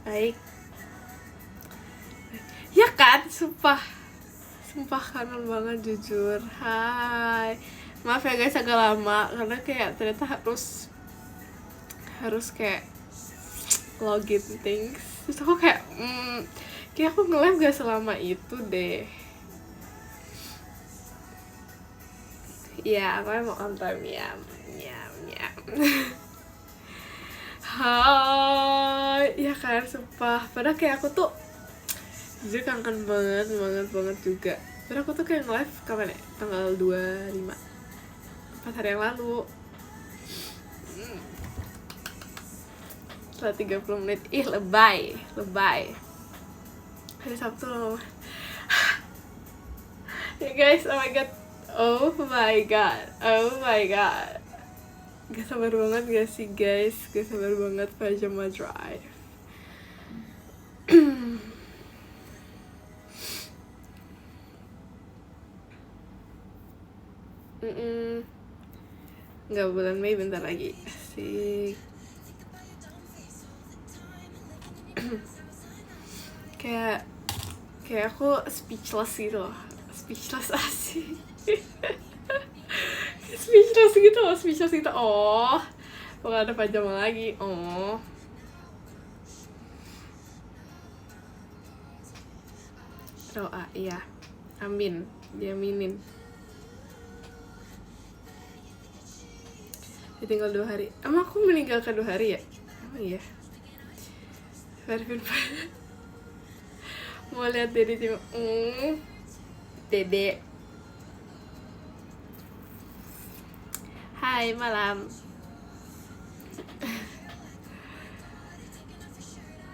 Baik. Ya kan, sumpah kangen banget jujur. Hai, maaf ya guys agak lama karena kayak ternyata harus kayak login things. Terus aku kayak aku nge-live gak selama itu deh. Ya, aku emang on time ya. Hai, ya kan, sumpah. Padahal kayak aku tuh jujur kangen banget juga. Padahal aku tuh kayak nge-live kapan ya? Tanggal 25, 4 hari yang lalu. Setelah 30 menit. Ih, lebay. Hari Sabtu loh. Ya guys, oh my god. Gak sabar banget gak sih guys? Gak sabar banget pajama drive. Nggak, bulan Mei bentar lagi. Asik. kayak aku speechless gitu loh. Speechless asik. speechless gitu. Oh, bakal ada pajama lagi. Oh, doa, iya, amin, diaminin. Tinggal 2 hari. Emang aku meninggalkan 2 hari ya? Emang iya. Vervin mau lihat Dede cuma Dede. Hai, malam.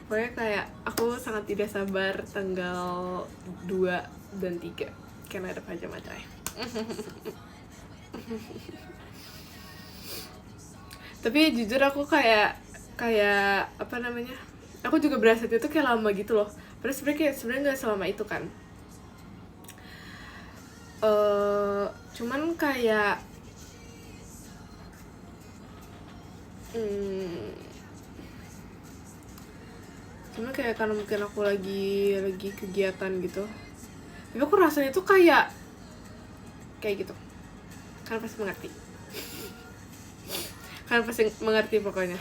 Pokoknya kayak aku sangat tidak sabar tanggal 2 dan 3 karena ada pajama drive. Tapi jujur aku kayak apa namanya, aku juga berasa itu kayak lama gitu loh. Padahal sebenarnya nggak selama itu kan. Cuman kayak cuman kayak karena mungkin aku lagi kegiatan gitu. Tapi aku rasanya tuh kayak gitu. Kalian pasti mengerti. Kalian pasti mengerti pokoknya.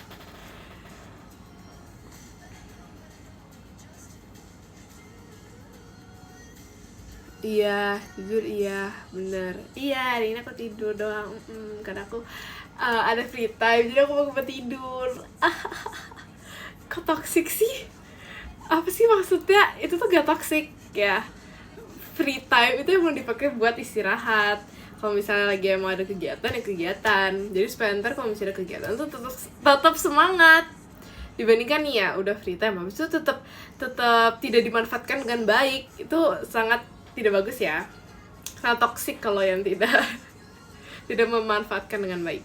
Iya, jujur iya, bener. Iya, hari ini aku tidur doang. Karena aku ada free time, jadi aku mau tidur. Kok toxic sih? Apa sih maksudnya? Itu tuh gak toxic ya. Free time itu emang dipakai buat istirahat. Kalau misalnya lagi emang ada kegiatan ya kegiatan. Jadi supaya ntar kalau misalnya ada kegiatan tuh tetap semangat. Dibandingkan nih ya udah free time habis itu tetap tidak dimanfaatkan dengan baik. Itu sangat tidak bagus ya. Sangat toksik kalau yang tidak memanfaatkan dengan baik.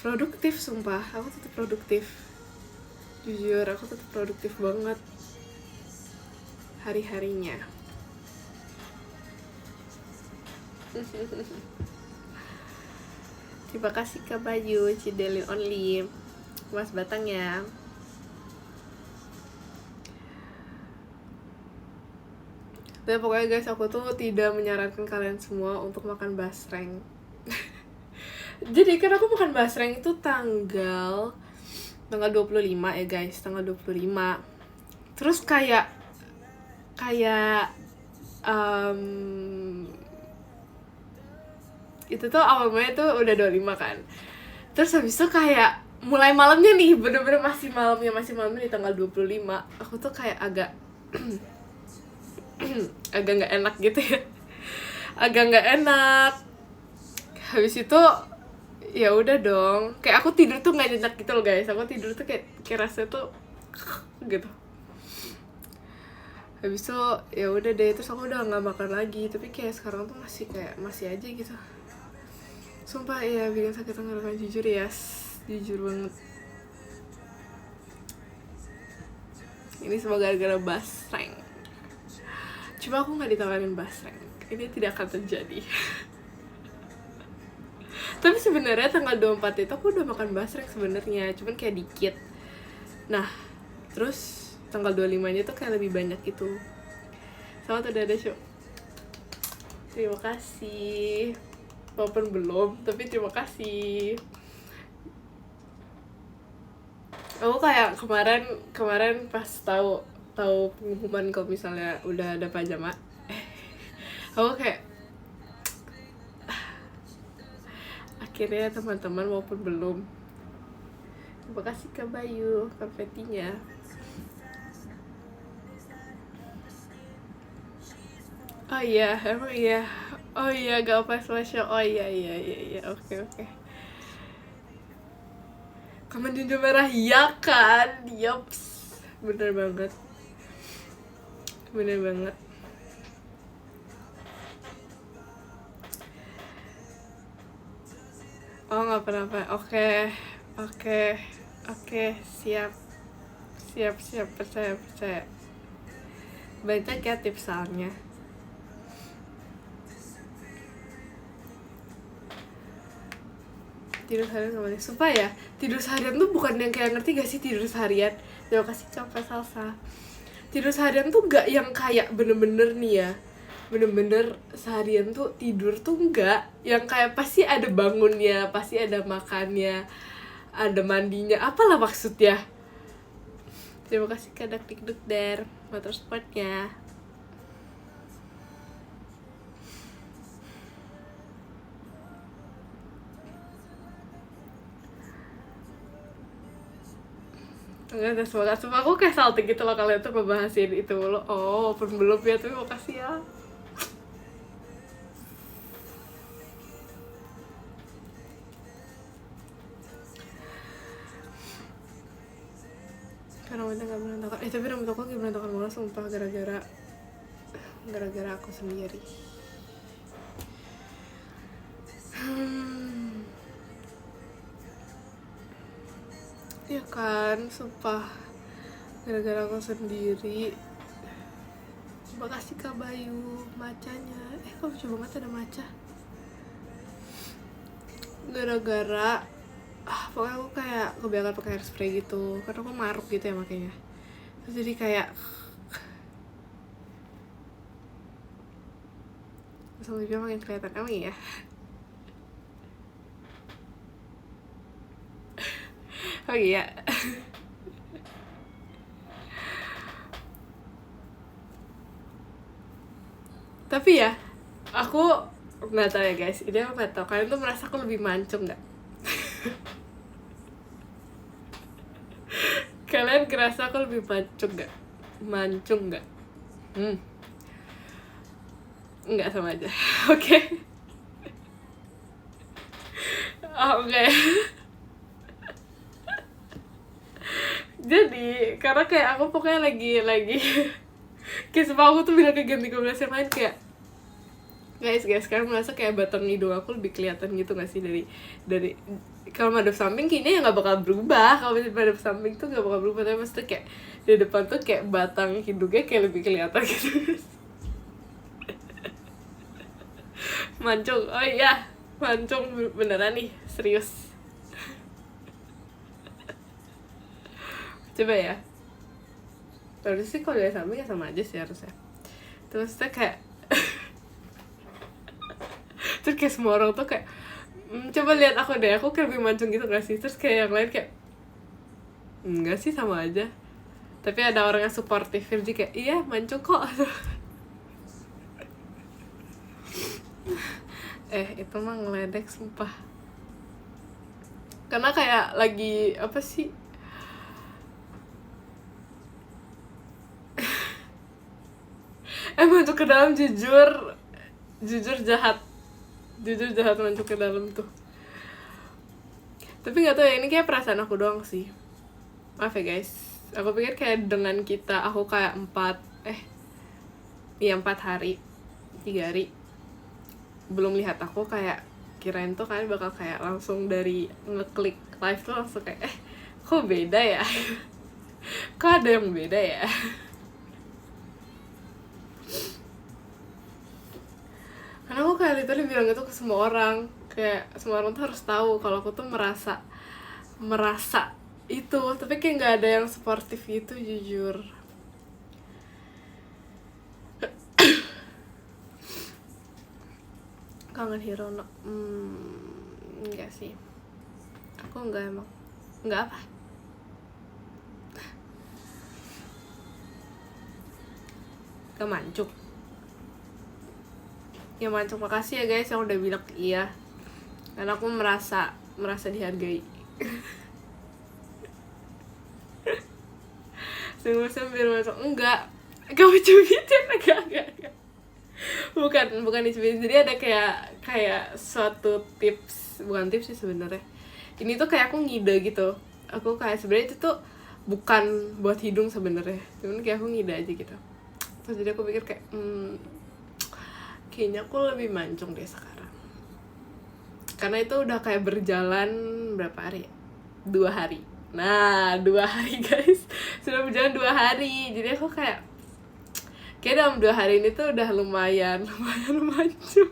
Produktif sumpah. Aku tetap produktif. Jujur aku tetap produktif banget hari-harinya. Terima kasih Kak Bayu, Cidelin Only, Mas Batang ya. Dan pokoknya guys, aku tuh tidak menyarankan kalian semua untuk makan basreng. Jadi kan aku makan basreng itu tanggal 25 ya guys, tanggal 25. Terus kayak itu tuh awalnya tuh udah 25 kan. Terus habis itu kayak mulai malamnya nih, bener-bener masih malamnya di tanggal 25. Aku tuh kayak agak agak nggak enak gitu ya. Agak nggak enak. Habis itu ya udah dong. Kayak aku tidur tuh nggak nyenyak gitu loh guys. Aku tidur tuh kayak rasanya tuh gitu. Habis itu ya udah deh, terus aku udah nggak makan lagi. Tapi kayak sekarang tuh masih aja gitu. Sumpah ya bikin sakit tenggorokan jujur ya, jujur banget. Ini semoga gara-gara basreng. Cuma aku nggak ditawarin basreng. Ini tidak akan terjadi. Tapi sebenarnya tanggal 24 itu aku udah makan basrek sebenarnya, cuman kayak dikit. Nah, terus tanggal 25-nya tuh kayak lebih banyak gitu. Selamat udah ada show. Terima kasih. Walaupun belum, tapi terima kasih. Aku kayak kemarin pas tahu pengumuman kalau misalnya udah ada pajama, aku kayak akhirnya teman-teman walaupun belum. Terima kasih Kak Bayu konfetinya. Oh iya, emang iya. Oh iya, gak apa special. Oh iya, oke. Kamen Junjo Merah, ya kan? Yops, bener banget. Oh nggak apa-apa. Oke, siap, percaya. Banyak ya tipsannya. Tidur harian gak boleh. Sumpah ya, tidur seharian tuh bukan yang kayak, ngerti gak sih tidur seharian? Terima kasih Coklat Salsa. Tidur seharian tuh gak yang kayak bener-bener nih ya, bener-bener seharian tuh tidur tuh enggak yang kayak pasti ada bangunnya, pasti ada makannya, ada mandinya, apalah maksudnya. Terima kasih Kadak Dikduk Der motorsportnya. Enggak ada semangat, sumpah aku kayak salting gitu loh kalian tuh ngebahasin itu loh. Oh, pun belum ya, tapi makasih ya. Karena rambutnya gak berantakan, tapi rambut aku lagi berantakan banget sumpah, gara-gara aku sendiri. Ya kan, sumpah gara-gara aku sendiri. Makasih Kak Bayu, macanya. Kok lucu banget ada maca. Gara-gara pokoknya aku kayak kebiasaan pakai hairspray gitu, karena aku maruk gitu ya makanya. Terus jadi kayak selanjutnya makin kelihatan, emang iya. Oh iya. Tapi ya, aku nggak tahu ya guys, ini aku nggak tahu kalian tuh merasa aku lebih mancung nggak? Kalian ngerasa aku lebih mancung nggak? Nggak, sama aja. Oke. Oke. Jadi karena kayak aku pokoknya lagi kayak sebab aku tuh bilang ke ganti 12 yang lain kayak guys sekarang merasa kayak batang hidung aku lebih kelihatan gitu nggak sih dari kalau madep samping kayaknya ya nggak bakal berubah, kalau madep samping tuh nggak bakal berubah, tapi maksudnya kayak di depan tuh kayak batang hidungnya kayak lebih kelihatan gitu. Mancung, oh iya mancung beneran nih, serius. Coba ya, terus sih kalau dari samping ya sama aja sih harusnya. Terus tuh kayak terus kayak semua orang tuh kayak coba lihat aku deh, aku kayak lebih mancung gitu gak sih? Terus kayak yang lain kayak enggak sih, sama aja. Tapi ada orang yang suportif, jadi kayak iya mancung kok. Itu mah ngeledek sumpah. Karena kayak lagi apa sih, masuk ke dalam jujur jahat masuk ke dalam tuh. Tapi nggak tahu ya, ini kayak perasaan aku doang sih, maaf ya guys. Aku pikir kayak dengan aku kayak 4 hari 3 hari belum lihat aku, kayak kirain tuh kalian bakal kayak langsung dari ngeklik live tuh langsung kayak kok beda ya. Kok ada yang beda ya. Karena aku kayak literally bilang itu ke semua orang, kayak semua orang tuh harus tahu kalau aku tuh merasa itu, tapi kayak nggak ada yang sportif gitu jujur. Kangen Hirono, enggak sih, aku enggak, emang enggak apa. Ke Mancung ya, Mancung makasih ya guys yang udah bilang iya, karena aku merasa dihargai. Sambil masuk enggak, kamu cubitin enggak. Bukan dicubitin, jadi ada kayak suatu tips, bukan tips sih sebenarnya. Ini tuh kayak aku ngide gitu. Aku kayak sebenarnya itu tuh bukan buat hidung sebenarnya, cuman kayak aku ngide aja gitu. Terus jadi aku pikir kayak kayaknya aku lebih mancung deh sekarang, karena itu udah kayak berjalan berapa hari ya? 2 hari. Nah 2 hari guys, sudah berjalan 2 hari, jadi aku kayak dalam 2 hari ini tuh udah lumayan mancung.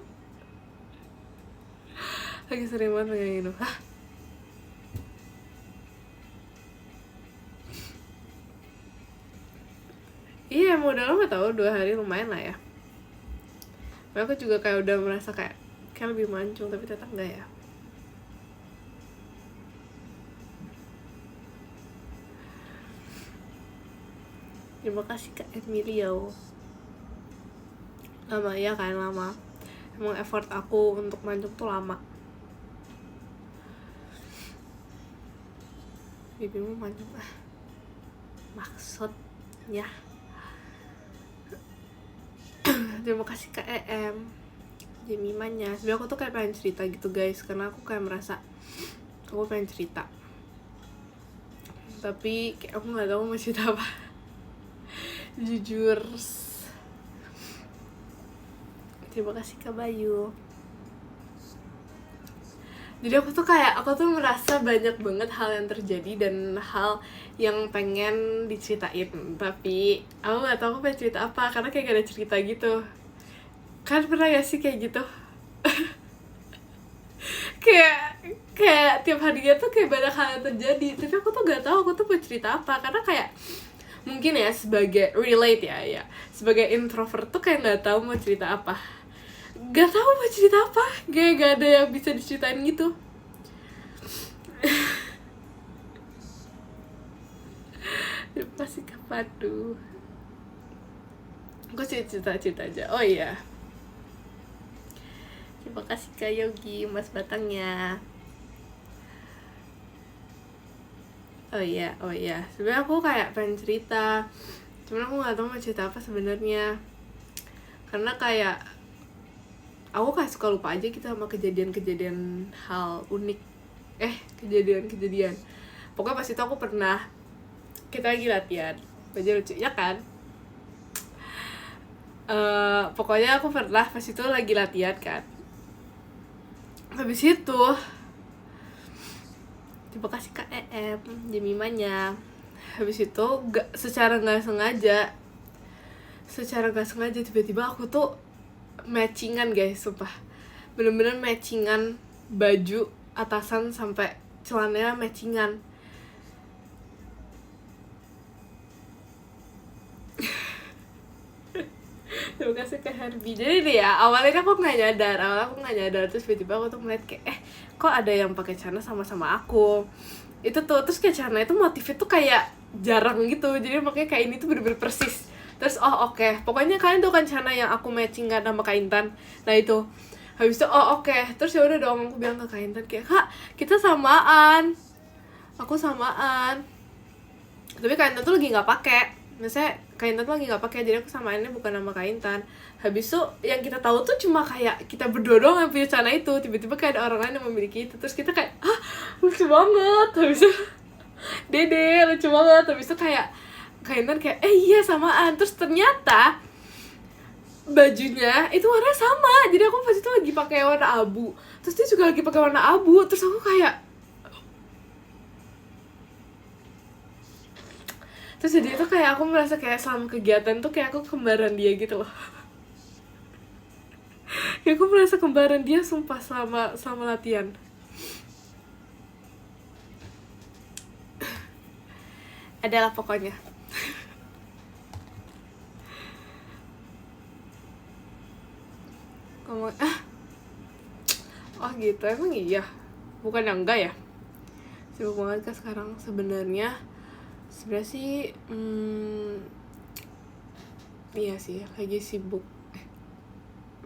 Lagi sering banget kayak gitu. Hah? Iya emang udah lama tau, 2 hari lumayan lah ya. Aku juga kayak udah merasa kayak lebih mancung, tapi ternyata enggak ya. Terima kasih Kak Emilio. Lama ya kan, lama. Emang effort aku untuk mancung tuh lama. Bibimu mancung maksudnya. Terima kasih Kak EM Jemimanya. Sebenernya aku tuh kayak pengen cerita gitu guys, karena aku kayak merasa aku pengen cerita, tapi kayak aku gak tahu mau cerita apa. Jujur. Terima kasih Kak Bayu. Jadi aku tuh merasa banyak banget hal yang terjadi dan hal yang pengen diceritain, tapi aku gak tahu aku pengen cerita apa, karena kayak gak ada cerita gitu. Kan pernah gak sih kayak gitu? kayak tiap harinya tuh kayak banyak hal yang terjadi, tapi aku tuh gak tahu aku tuh mau cerita apa, karena kayak mungkin ya sebagai relate ya sebagai introvert tuh kayak gak tahu mau cerita apa. Gak tahu mau cerita apa, kayak gak ada yang bisa diceritain gitu. Terima kasih Kak Padu. Aku cerita aja. Oh iya, terima kasih Kak Yogi Mas Batangnya. Oh iya, sebenarnya aku kayak pengen cerita, cuman aku nggak tahu mau cerita apa sebenarnya, karena kayak aku kayak suka lupa aja gitu sama kejadian hal unik, kejadian. Pokoknya pas itu aku pernah, kita lagi latihan, baju lucu ya kan. Pokoknya aku pernah pas itu lagi latihan kan. Habis itu, terima kasih Kak EM Jemimanya. Habis itu secara nggak sengaja tiba-tiba aku tuh matchingan guys, sumpah bener-bener matchingan, baju atasan sampai celananya matchingan. Terima kasih Kak Herbie. Jadi nih ya, awalnya aku nggak nyadar, terus tiba-tiba aku tuh ngeliat kayak kok ada yang pakai celana sama aku itu tuh, terus kayak celana itu motifnya tuh kayak jarang gitu, jadi makanya kayak ini tuh bener-bener persis. Terus oke. Pokoknya kalian tuh kan celana yang aku matching kan sama Kak Intan, nah itu. Habis itu oke. Terus ya udah dong, aku bilang ke Kak Intan kayak, Kak kita samaan, aku samaan, tapi Kak Intan tuh lagi nggak pakai. Misalnya Kak Intan tuh lagi nggak pakai, jadi aku samainnya bukan sama Kak Intan. Habis itu yang kita tahu tuh cuma kayak kita berdua doang yang punya celana itu. Tiba-tiba kayak ada orang lain yang memiliki itu, terus kita kayak lucu banget. Habis itu Dede lucu banget. Habis itu kayak Kak Intan kayak iya samaan. Terus ternyata bajunya itu warna sama, jadi aku pas itu lagi pakai warna abu, terus dia juga lagi pakai warna abu. Terus aku kayak, terus jadi itu kayak aku merasa kayak selama kegiatan tuh kayak aku kembaran dia gitu loh. Kayak kayak gue merasa kembaran dia sumpah selama latihan. Adalah pokoknya. Ngomong oh gitu, emang iya? Bukan yang enggak ya? Sibuk banget kan sekarang sebenarnya sih iya sih lagi sibuk.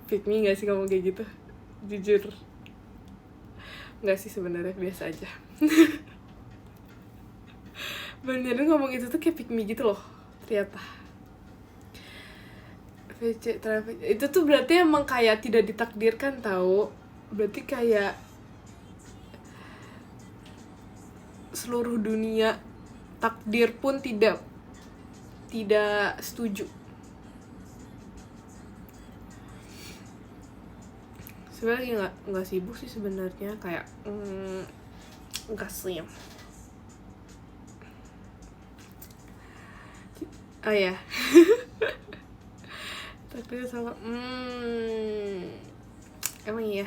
Pick me gak sih ngomong kayak gitu? Jujur nggak sih, sebenarnya biasa aja. Beneran ngomong itu tuh kayak pick me gitu loh ternyata. VC traffic itu tuh berarti emang kayak tidak ditakdirkan tahu. Berarti kayak seluruh dunia takdir pun tidak setuju. Sebenarnya nggak sibuk sih sebenarnya, kayak nggak sih. Oh ya. Takdir sama emang iya.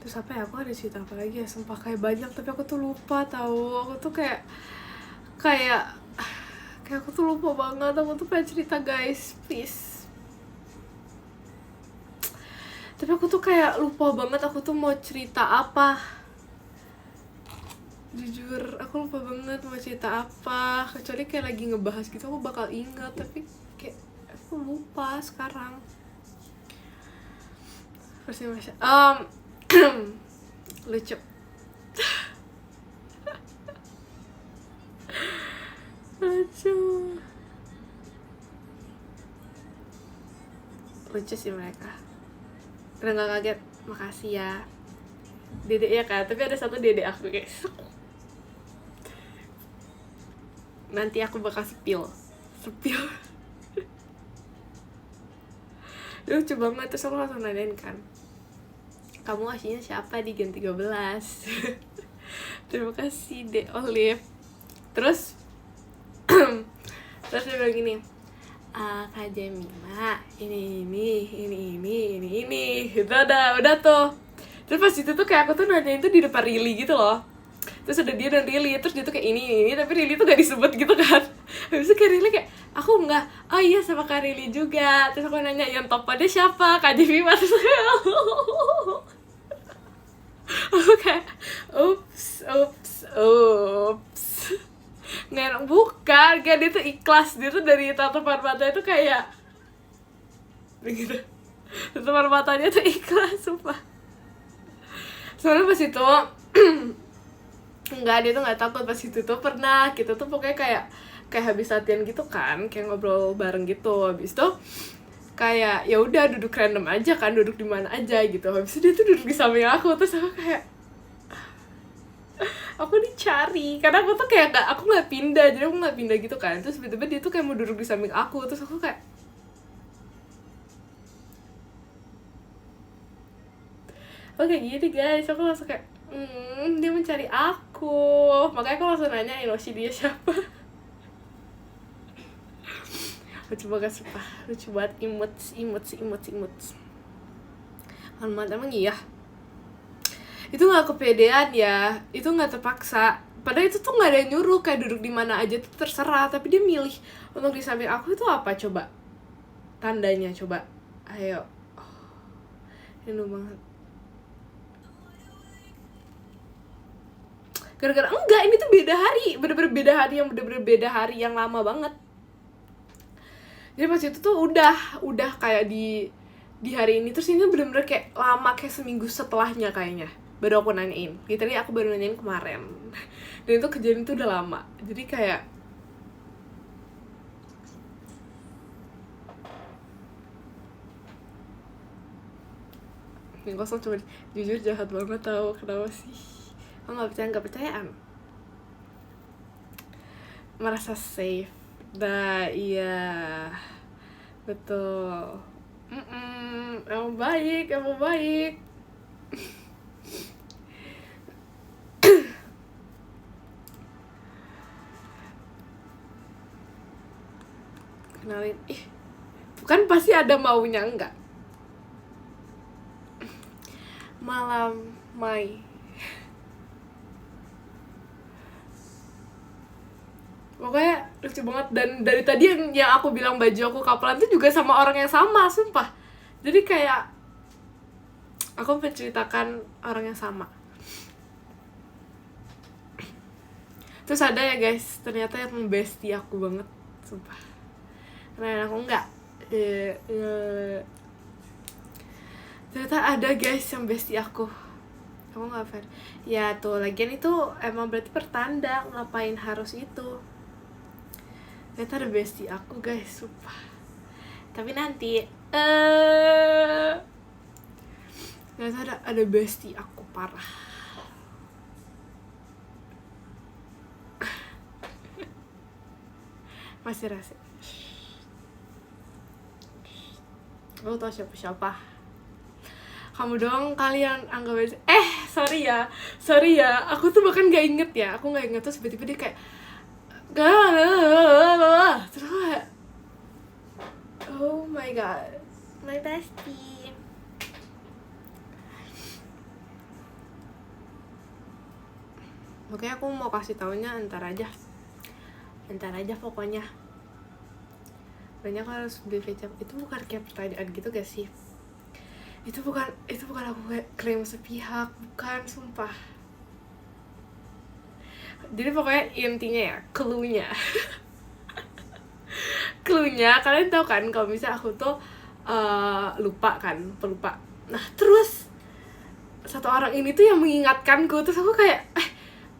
Terus apa ya, aku ada cerita apa lagi ya, sumpah kayak banyak tapi aku tuh lupa tahu. Aku tuh kayak aku tuh lupa banget. Aku tuh pengen cerita guys, please. Tapi aku tuh kayak lupa banget aku tuh mau cerita apa. Jujur aku lupa banget mau cerita apa. Kecuali kayak lagi ngebahas gitu aku bakal ingat, tapi kayak aku lupa sekarang. Pasti masih lucu. Lucu sih mereka. Udah gak kaget, makasih ya dedek ya kan. Tapi ada satu dedek aku guys, nanti aku bakal spill lucu banget. Terus aku langsung nanyain kan, kamu aslinya siapa di Gen 13? Terima kasih Dek Olive. Terus terus dia bilang gini, Kak Jemima, ini udah tuh. Terus pas itu tuh kayak aku tuh nanyain tuh di depan Rili gitu loh. Terus ada dia dan Rili, terus dia tuh kayak ini tapi Rili tuh gak disebut gitu kan. Habis itu kayak Rili kayak, aku enggak, oh iya sama Kak Rili juga. Terus aku nanya, yang topannya siapa? Kak Jemima. Terus aku kayak oops nggak, bukan kayak dia tuh ikhlas. Dia tuh dari tatapan mata itu kayak begitu, tatapan matanya tuh ikhlas sumpah. Soalnya pas itu enggak, dia tuh nggak takut. Pas itu tuh pernah kita tuh pokoknya kayak habis latihan gitu kan, kayak ngobrol bareng gitu. Habis itu kayak ya udah duduk random aja kan, duduk di mana aja gitu. Habis itu dia tuh duduk di samping aku. Terus aku kayak aku dicari karena aku tuh kayak aku nggak pindah, jadi aku nggak pindah gitu kan. Terus tiba-tiba dia tuh kayak mau duduk di samping aku. Terus aku kayak oke gini guys, aku langsung kayak dia mencari aku. Makanya aku langsung nanya Inoshi dia siapa. Lucu banget sumpah, lucu banget. Imut. Alamat, emang iya itu nggak kepedean ya, itu nggak terpaksa. Padahal itu tuh nggak ada yang nyuruh, kayak duduk di mana aja tuh terserah. Tapi dia milih untuk di samping aku. Itu apa coba tandanya, coba ayo. Rindu banget. Gara-gara enggak, ini tuh beda hari, bener-bener beda hari yang lama banget. Jadi pas itu tuh udah kayak di hari ini. Terus ini bener-bener kayak lama, kayak seminggu setelahnya kayaknya baru aku nanyain. Literally aku baru nanyain kemarin. Dan itu kejadian itu udah lama. Jadi kayak yang kosong cuma jujur jahat banget tau. Kenapa sih? Aku nggak percayaan. Merasa safe. Nah iya betul. Emang baik. kenalin, bukan pasti ada maunya, enggak. Malam Mai. Pokoknya lucu banget. Dan dari tadi yang aku bilang baju aku kapelan tuh juga sama orang yang sama, sumpah. Jadi kayak aku menceritakan orang yang sama. Terus ada ya guys, ternyata yang bestie aku banget, sumpah. Karena aku enggak ternyata ada guys yang bestie aku. Kamu nggak fan? Ya tuh, lagian itu emang berarti pertanda, ngapain harus itu. Ternyata ada bestie aku guys, sumpah. Tapi nanti ternyata ada bestie aku parah. Masih rasa. Lo tau siapa? Kamu doang kalian anggap aja. Sorry ya, aku tuh bahkan gak inget ya. Aku gak inget, terus tiba-tiba dia kayak terus kayak, oh my god, my bestie. Oke, aku mau kasih taunya ntar aja pokoknya. Banyak harus beli kecap. Itu bukan kayak pertanyaan gitu gak sih? Itu bukan aku kayak klaim sepihak, bukan, sumpah. Jadi pokoknya intinya ya, clue-nya kalian tahu kan kalau misalnya aku tuh pelupa. Nah terus satu orang ini tuh yang mengingatkanku, terus aku kayak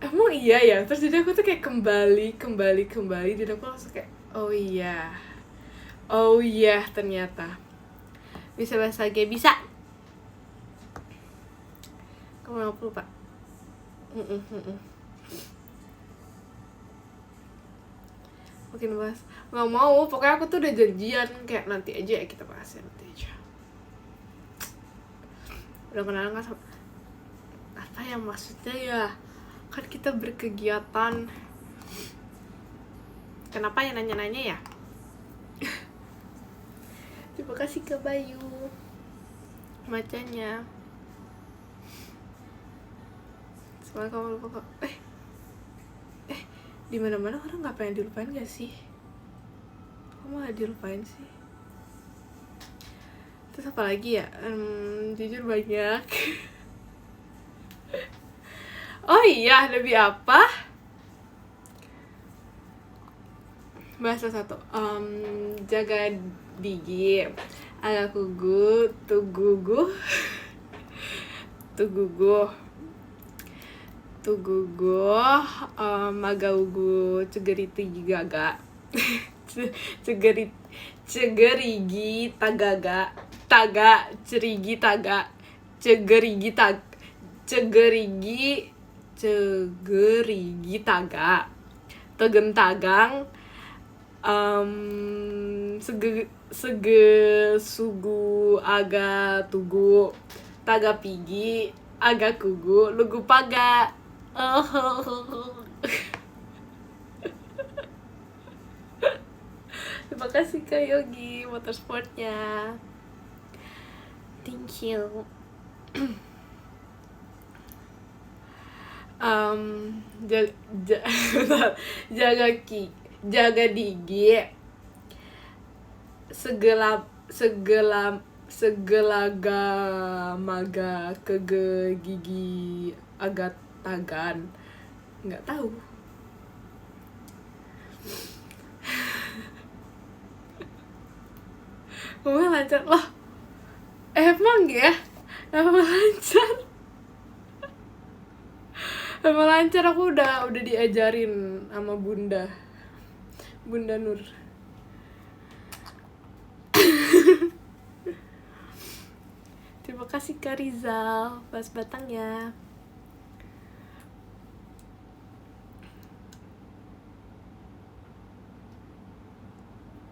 emang iya ya. Terus jadi aku tuh kayak kembali dan aku langsung kayak oh iya ternyata bisa bahasa gay, bisa. Kamu mau lupa? Mungkin bahas nggak mau, pokoknya aku tuh udah janjian kayak nanti aja ya, kita bahas nanti aja. Udah kenalan nggak sama apa yang maksudnya ya, kan kita berkegiatan. Kenapa ya nanya-nanya ya? Terima kasih ke Bayu macanya. Semoga kamu lupa kok. Di mana-mana orang nggak pengen dilupain gak sih? Kamu malah dilupain sih. Terus apa lagi ya? Jujur banyak. Oh iya, lebih apa? Bahasa satu. Jaga gigi, agak kugu, tugugu, magaugu, cegeriti gaga, cegerigi tagaga, cerigi taga, cegerigi taga, tegentagang, sugu aga tugu, taga pigi, aga kugu, lugu paga. Terima kasih Kak Yogi motorsportnya, thank you. Jaga gigi, segelaga maga kege gigi agak tagan, nggak tahu. Ngomong lancar loh, emang ya, emang lancar. Aku udah diajarin sama Bunda Nur. Terima kasih Kak Rizal, pas batangnya.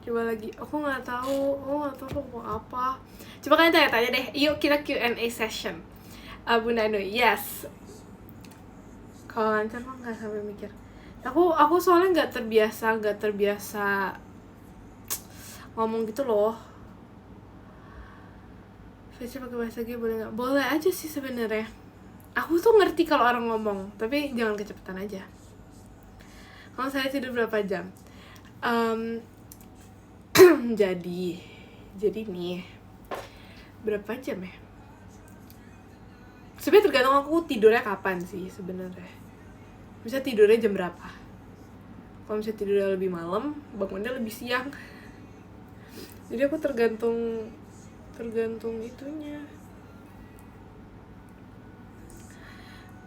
Coba lagi, aku nggak tahu mau apa. Coba kalian tanya-tanya deh, yuk kita Q&A session. Bunda Nur, yes. Kalau lancar mah nggak sampai mikir. Aku soalnya nggak terbiasa ngomong gitu loh. VC pakai bahasa G boleh nggak? Boleh aja sih sebenarnya. Aku tuh ngerti kalau orang ngomong, tapi jangan kecepatan aja. Kalau saya tidur berapa jam? Jadi nih, berapa jam ya? Sebenarnya tergantung aku tidurnya kapan sih sebenarnya. Bisa tidurnya jam berapa? Kalau misalnya tidurnya lebih malam, bangunnya lebih siang. Jadi aku tergantung itunya.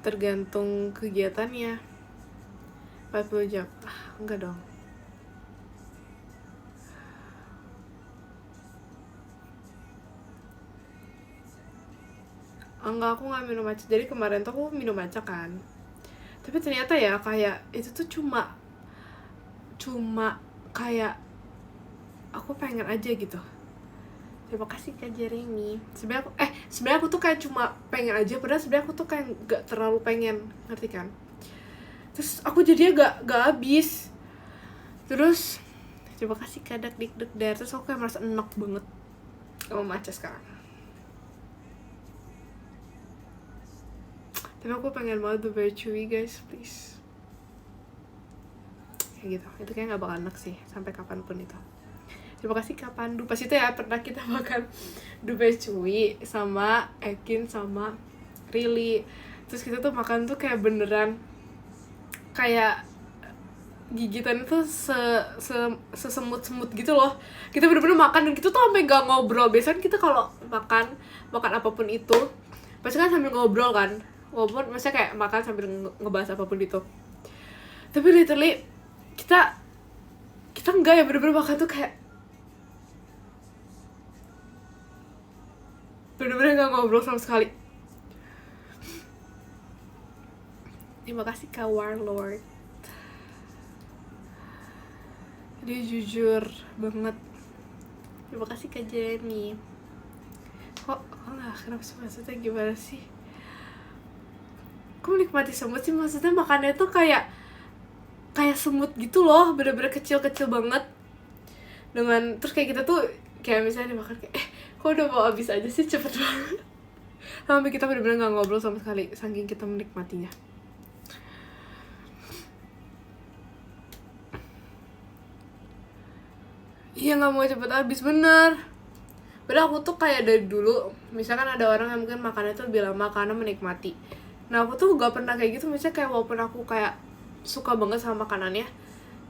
Tergantung kegiatannya. 40 jam. Enggak dong. Enggak, aku nggak minum matcha. Jadi kemarin tuh aku minum matcha kan. Tapi ternyata ya kayak itu tuh cuma kayak aku pengen aja gitu. Terima kasih Kak Jeremy. Sebenarnya aku tuh kayak cuma pengen aja, padahal sebenarnya aku tuh kayak gak terlalu pengen, ngerti kan? Terus aku jadinya gak habis. Terus terima kasih Kak Dik Dar. Terus aku kayak merasa enak banget sama matcha sekarang. Tapi aku pengen banget blueberry chewy guys, please. Kayak gitu, itu kayak gak bakal enak sih sampai kapanpun itu. Terima kasih Kak Pandu. Pas itu ya pernah kita makan blueberry chewy sama Ekin sama Rili. Terus kita tuh makan tuh kayak beneran kayak gigitan itu sesemut-semut gitu loh. Kita bener-bener makan dan kita tuh sampai gak ngobrol. Biasanya kita kalau makan apapun itu pasti kan sambil ngobrol kan. Walaupun maksudnya kayak makan sambil ngebahas apapun itu. Tapi literally kita enggak ya, bener-bener makan tuh kayak bener-bener gak ngobrol sama sekali. Terima kasih Kak Warlord. Dia jujur banget. Terima kasih Kak Jeremy. Kok lah, kenapa sih, maksudnya gimana sih? Aku menikmati semut sih, maksudnya makannya tuh kayak semut gitu loh, bener-bener kecil-kecil banget. Terus kayak kita tuh kayak misalnya dimakan kayak kok udah mau habis aja sih, cepet banget. Sampai kita bener-bener gak ngobrol sama sekali, saking kita menikmatinya. Iya, gak mau cepet habis, bener. Padahal aku tuh kayak dari dulu, misalkan ada orang yang mungkin makannya tuh lebih lama karena menikmati. Nah aku tuh gak pernah kayak gitu, misalnya kayak walaupun aku kayak suka banget sama makanannya,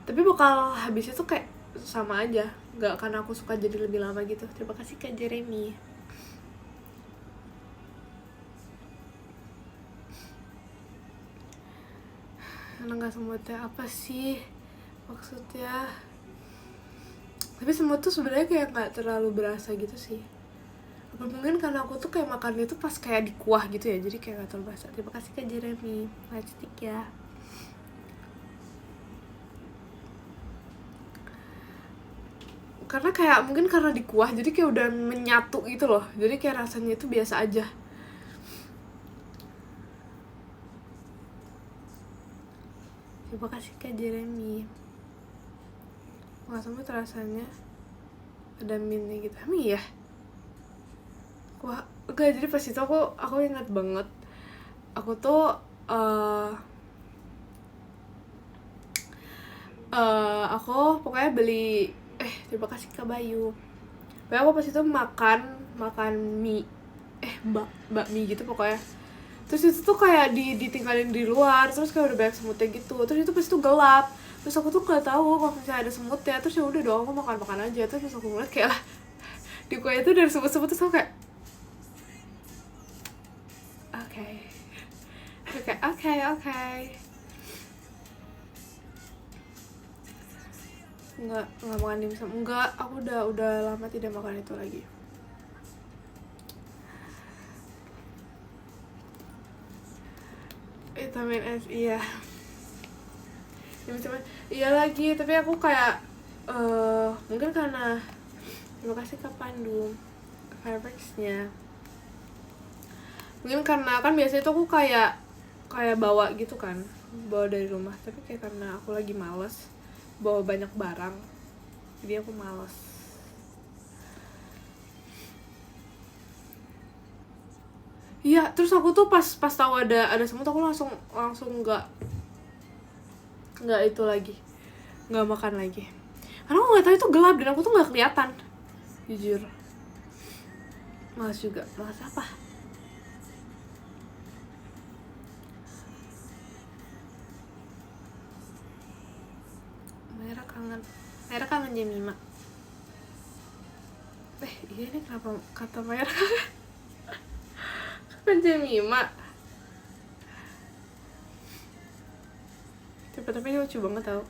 tapi bakal habisnya tuh kayak sama aja, gak karena aku suka jadi lebih lama gitu. Terima kasih Kak Jeremy. Karena gak semutnya apa sih maksudnya? Tapi semut tuh sebenarnya kayak gak terlalu berasa gitu sih. Apa mungkin karena aku tuh kayak makannya tuh pas kayak di kuah gitu ya, jadi kayak gak terlalu berasa. Terima kasih Kak Jeremy. Plastik ya. Karena kayak mungkin karena di kuah jadi kayak udah menyatu gitu loh, jadi kayak rasanya itu biasa aja. Terima kasih Kak Jeremy. Nggak semut rasanya ada mintnya gitu, ya. Wah, enggak, jadi pas itu aku ingat banget, aku tuh aku pokoknya beli terima kasih Kak Bayu. Pokoknya aku pas itu makan mie bakmi gitu pokoknya. Terus itu tuh kayak ditinggalin di luar, terus kayak udah banyak semutnya gitu. Terus itu pas itu gelap. Terus aku tuh nggak tahu kalau misalnya ada semutnya. Terus ya udah dong, aku makan aja. Terus pas aku ngeliat kayak di kuahnya tuh dari semut-semut, terus aku kayak oke. Enggak makan dimsum. Enggak, aku udah lama tidak makan itu lagi. Vitamin S, iya. Iya lagi, tapi aku kayak mungkin karena terima kasih Kak Pandu Fireworks-nya. Mungkin karena kan biasanya tuh aku kayak bawa gitu kan, bawa dari rumah, tapi kayak karena aku lagi males bawa banyak barang, jadi aku males. Iya, terus aku tuh pas tahu ada semut, aku langsung nggak itu lagi, nggak makan lagi. Karena aku nggak tahu itu gelap dan aku tuh nggak kelihatan, jujur. Malas juga, malas apa? Merah kangen Jemima. Iya nih, kenapa kata Merah kangen Jemima? Tapi ini lucu banget tau.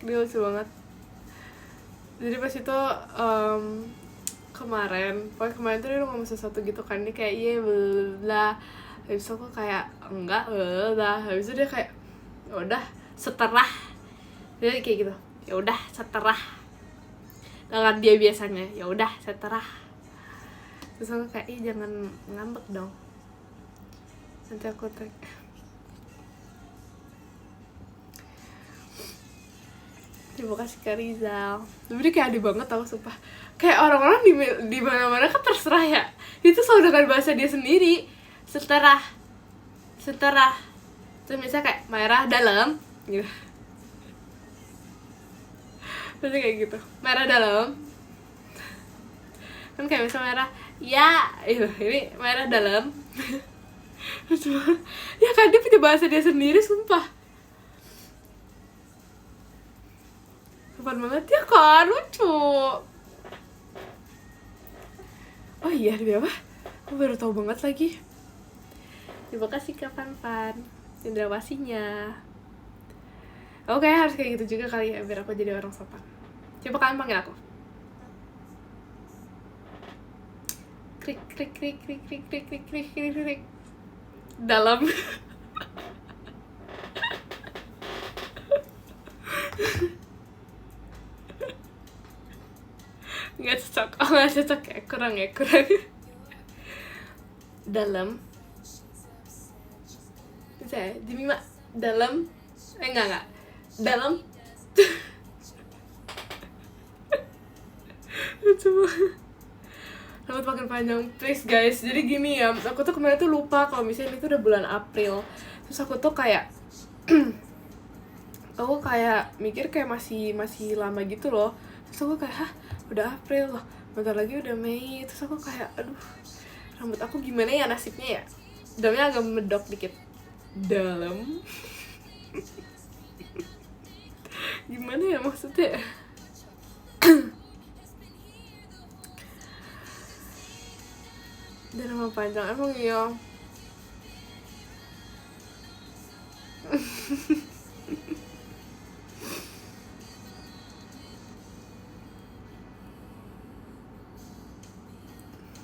Dia lucu banget. Jadi pas itu kemarin tuh dia ngomong sesuatu gitu kan, dia kayak iya bla. Habis itu aku kayak enggak bla. Habis itu dia kayak ya udah seterah. Dia kayak gitu. Ya udah seterah. Dengan dia biasanya ya udah seterah. Terus aku kayak jangan ngambek dong. Nanti aku tag. Terima kasih Kak Rizal. Tapi dia kayak adil banget tau, sumpah. Kayak orang-orang di mana-mana kan terserah ya. Itu selalu dengan bahasa dia sendiri. Seterah. Terus misalnya kayak merah dalam gitu. Terus kayak gitu. Merah dalam. Kan kayak misalnya merah ya, ini merah dalam. Ya kan dia punya bahasa dia sendiri, sumpah. Sopan banget ya kan, lucu. Oh iya, dia apa? Aku baru tahu banget lagi. Terima kasih Kak Fan cendrawasinya. Oke, harus kayak gitu juga kali ya, biar aku jadi orang sopan. Coba kalian panggil aku. Krik krik krik krik krik krik krik krik krik krik. Dalam. Nggak cocok. Oh, nggak cocok ya, kurang. Dalam. Bisa ya, Jemima dalam. Enggak. Dalam. Lucu banget. Rambut makin panjang, please guys. Jadi gini ya, aku tuh kemarin tuh lupa kalau misalnya itu udah bulan April. Terus aku tuh kayak aku kayak mikir kayak masih lama gitu loh. Terus aku kayak hah, udah April loh, bentar lagi udah Mei. Terus aku kayak aduh, rambut aku gimana ya nasibnya ya. Dalamnya agak medok dikit. Dalam. Gimana ya maksudnya? Dan rambut panjang emang iya.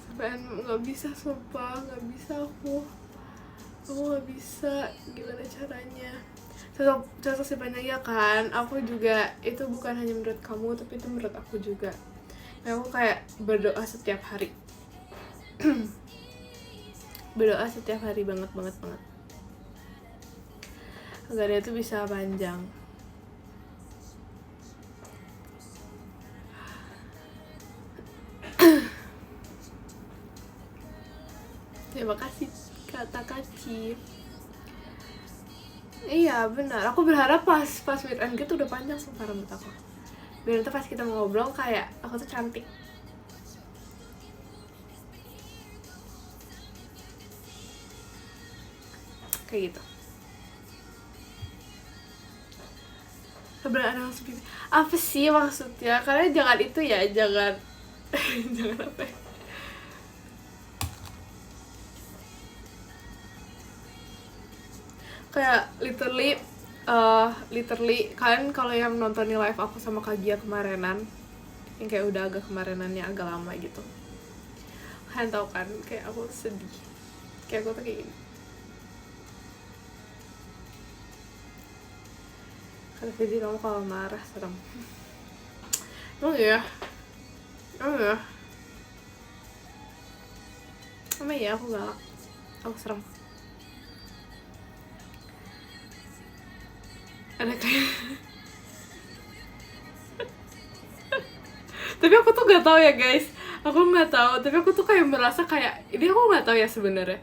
Sampai nggak bisa, sumpah nggak bisa aku nggak bisa. Gimana caranya? Cocok sih banyak ya kan. Aku juga, itu bukan hanya menurut kamu tapi itu menurut aku juga. Nah, aku kayak berdoa setiap hari. Berdoa setiap hari banget agar dia tuh bisa panjang. Terima kasih kata Kaci. Iya benar, aku berharap pas meet and greet udah panjang sumpah rambut aku, biar nanti pas kita mau ngobrol kayak aku tuh cantik kayak gitu. Sebenarnya ada langsung pipi. Apa sih maksudnya? Karena jangan itu ya, jangan jangan apa ya? Kayak literally kalian kalau yang nontonin live aku sama Kak Gia kemarinan, yang kayak udah agak kemarinannya agak lama gitu, kalian tau kan kayak aku sedih, kayak aku tuh kayak gini. Karena Fiji kamu kalau marah serem. Emang ya? Emang ya aku galak, aku serem. Ada kayak Tapi aku tuh nggak tahu ya guys, aku nggak tahu, tapi aku tuh kayak merasa kayak ini, aku nggak tahu ya sebenarnya,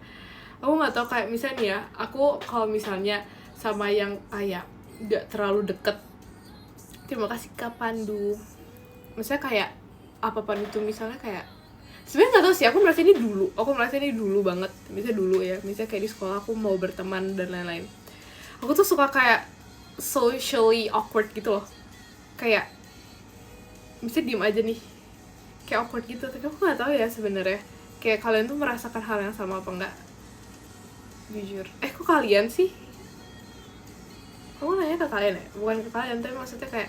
aku nggak tahu kayak misalnya ya, aku kalau misalnya sama yang kayak nggak terlalu deket, terima kasih Kak Pandu, misalnya kayak apapun itu, misalnya kayak sebenarnya nggak tahu sih, aku merasa ini dulu banget, misalnya dulu ya, misalnya kayak di sekolah aku mau berteman dan lain-lain, aku tuh suka kayak socially awkward gitu loh, kayak misalnya diem aja nih, kayak awkward gitu. Tapi aku nggak tahu ya sebenarnya, kayak kalian tuh merasakan hal yang sama apa enggak, jujur. Kok kalian sih, aku nanya ke kalian ya, bukan ke kalian, tapi maksudnya kayak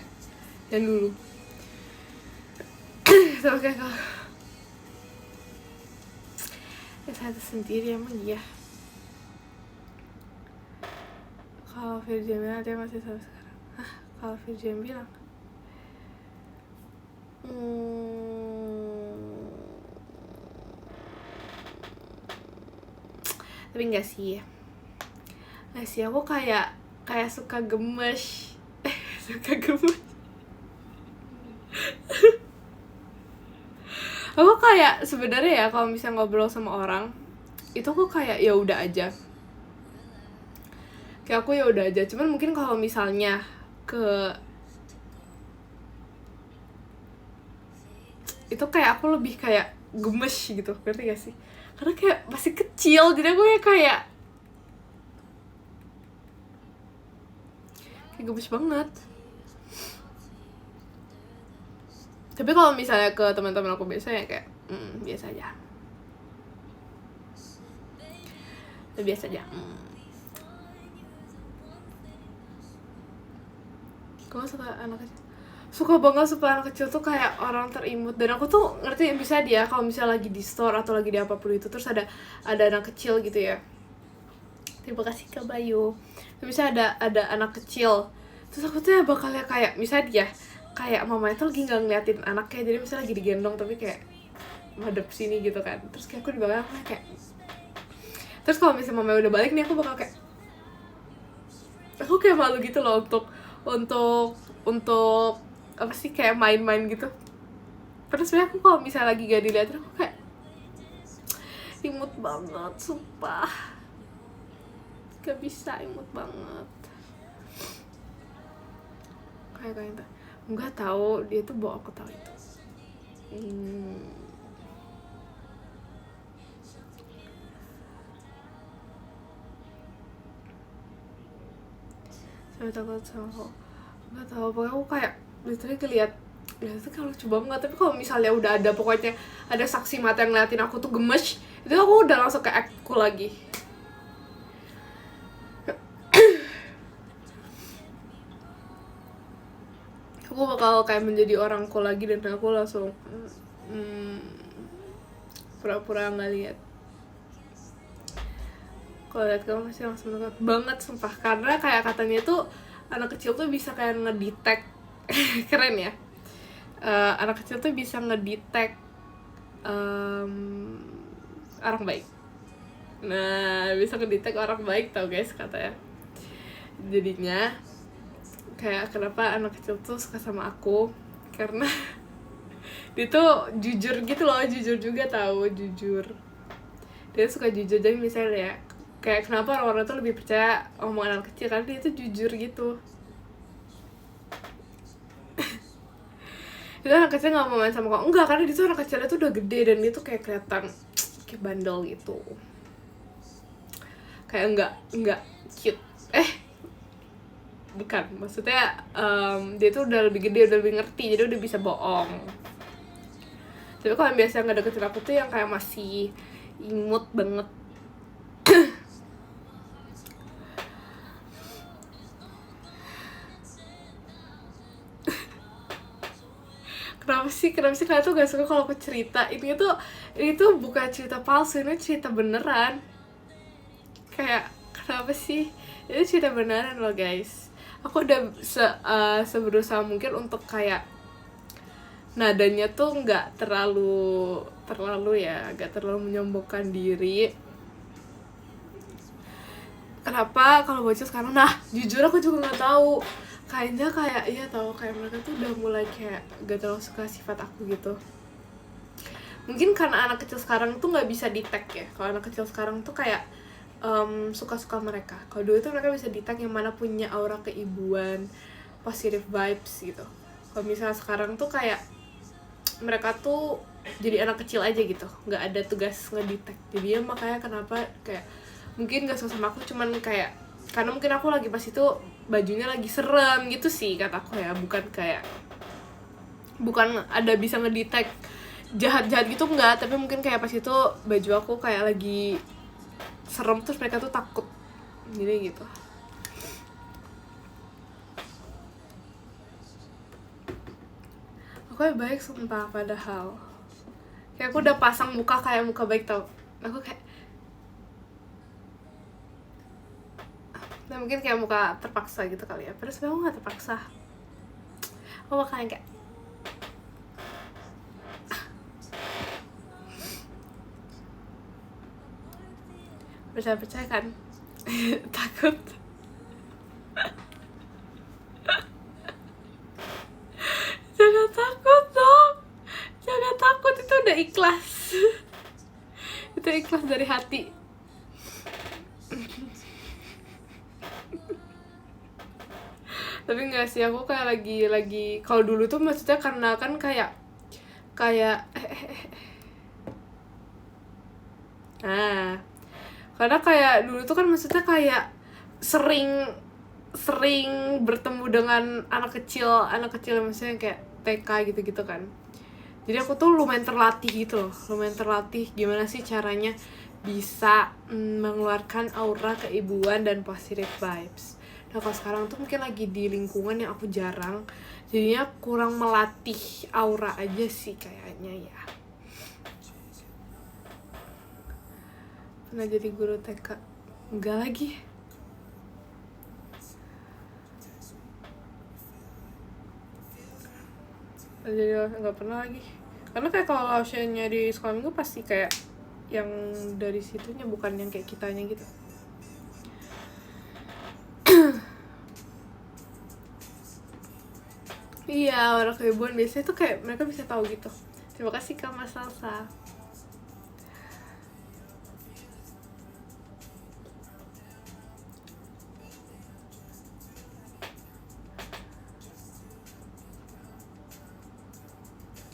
yang dulu. Sama kayak saya sendiri emang iya. Kalau Virgin bilang dia masih sama sekarang. Kalau Virgin bilang tapi enggak sih, aku kayak suka gemes. Suka gemes. Aku kayak sebenarnya ya kalau misalnya ngobrol sama orang itu aku kayak ya udah aja, kayak aku ya udah aja. Cuman mungkin kalau misalnya itu kayak aku lebih kayak gemes gitu, ngerti gak sih? Karena kayak masih kecil, jadi aku kayak gemes banget. Tapi kalau misalnya ke teman-teman aku biasanya kayak biasa aja. Kamu suka anak kecil? Suka banget, suka anak kecil tuh kayak orang terimut. Dan aku tuh ngerti bisa dia kalau misalnya lagi di store atau lagi di apapun itu, terus ada anak kecil gitu ya. Terima kasih Kak Bayu. Terus misalnya ada anak kecil, terus aku tuh ya bakalnya kayak misalnya dia kayak mamanya tuh lagi nggak ngeliatin anaknya, jadi misalnya lagi digendong tapi kayak madep sini gitu kan, terus kayak aku di bawah aku kayak, terus kalau misalnya mamanya udah balik nih aku bakal kayak, aku kayak malu gitu loh untuk apa sih, kayak main-main gitu. Terus sebenarnya aku kalau misalnya lagi gak diliatin aku kayak imut banget, sumpah gak bisa, imut banget. Kayak itu nggak tahu, dia tuh bawa aku tahu itu. Saya takut sama kok, nggak tahu, pokoknya aku kayak literally ngeliat ya itu kan lucu banget. Tapi kalau misalnya udah ada pokoknya ada saksi mata yang ngeliatin aku tuh gemes, itu aku udah langsung ke act cool lagi. Aku bakal kayak menjadi orang cool lagi dan aku langsung pura-pura nggak lihat. Kalau lihat kamu masih langsung dekat banget, sumpah. Karena kayak katanya tuh anak kecil tuh bisa kayak ngedetect keren ya, anak kecil tuh bisa ngedetect orang baik. Nah, bisa ngedetect orang baik tau guys katanya. Jadinya kayak kenapa anak kecil tuh suka sama aku, karena dia tuh jujur gitu loh, jujur juga tahu, jujur. Dia suka jujur, jadi misalnya ya kayak kenapa orang-orang tuh lebih percaya omongan anak kecil, karena dia tuh jujur gitu. Itu anak kecil gak mau main sama kamu, enggak, karena dia tuh anak kecilnya tuh udah gede dan dia tuh kayak kelihatan kayak bandel gitu, kayak enggak cute. Bukan, maksudnya dia tuh udah lebih gede, udah lebih ngerti, jadi udah bisa bohong. Tapi kalau yang biasa nggak deketin aku tuh yang kayak masih imut banget. Kenapa sih kalian tuh gak suka kalau aku cerita? Ini tuh bukan cerita palsu, ini cerita beneran. Kayak kenapa sih? Ini cerita beneran loh guys. Aku udah seberusaha mungkin untuk kayak nadanya tuh nggak terlalu ya, nggak terlalu menyombongkan diri. Kenapa kalau bocil sekarang? Nah, jujur aku juga nggak tahu. kayaknya kayak iya tau, kayak mereka tuh udah mulai kayak gak terlalu suka sifat aku gitu. Mungkin karena anak kecil sekarang tuh nggak bisa di-tag ya. Kalau anak kecil sekarang tuh kayak suka-suka mereka. Kalau dulu tuh mereka bisa di-tag yang mana punya aura keibuan, positive vibes gitu. Kalau misalnya sekarang tuh kayak mereka tuh jadi anak kecil aja gitu, nggak ada tugas nge-detect. Jadi ya makanya kenapa kayak mungkin nggak suka sama aku, cuman kayak karena mungkin aku lagi pas itu bajunya lagi serem gitu sih kataku ya, bukan ada bisa ngedetect jahat-jahat gitu enggak, tapi mungkin kayak pas itu baju aku kayak lagi serem terus mereka tuh takut jadi gitu. Aku baik sumpah, padahal kayak aku udah pasang muka kayak muka baik tau. Aku kayak nah mungkin kayak muka terpaksa gitu kali ya, padahal sebenarnya aku gak terpaksa. Aku bakalan kayak percaya kan. Takut. Jangan takut dong, jangan takut, itu udah ikhlas. Itu ikhlas dari hati. Tapi enggak sih, aku kayak lagi kalau dulu tuh maksudnya karena kan kayak nah karena kayak dulu tuh kan maksudnya kayak sering bertemu dengan anak kecil maksudnya kayak TK gitu kan. Jadi aku tuh lumayan terlatih gitu loh, gimana sih caranya bisa mengeluarkan aura keibuan dan positive vibes. Nah kalau sekarang tuh mungkin lagi di lingkungan yang aku jarang, jadinya kurang melatih aura aja sih kayaknya ya. Pernah jadi guru TK? Enggak lagi. Jadi nggak pernah lagi, karena kayak kalau lausiannya di sekolah minggu pasti kayak yang dari situnya, bukan yang kayak kitanya gitu. Iya, orang keibuan biasanya tuh kayak mereka bisa tahu gitu. Terima kasih Kak Mas Salsa.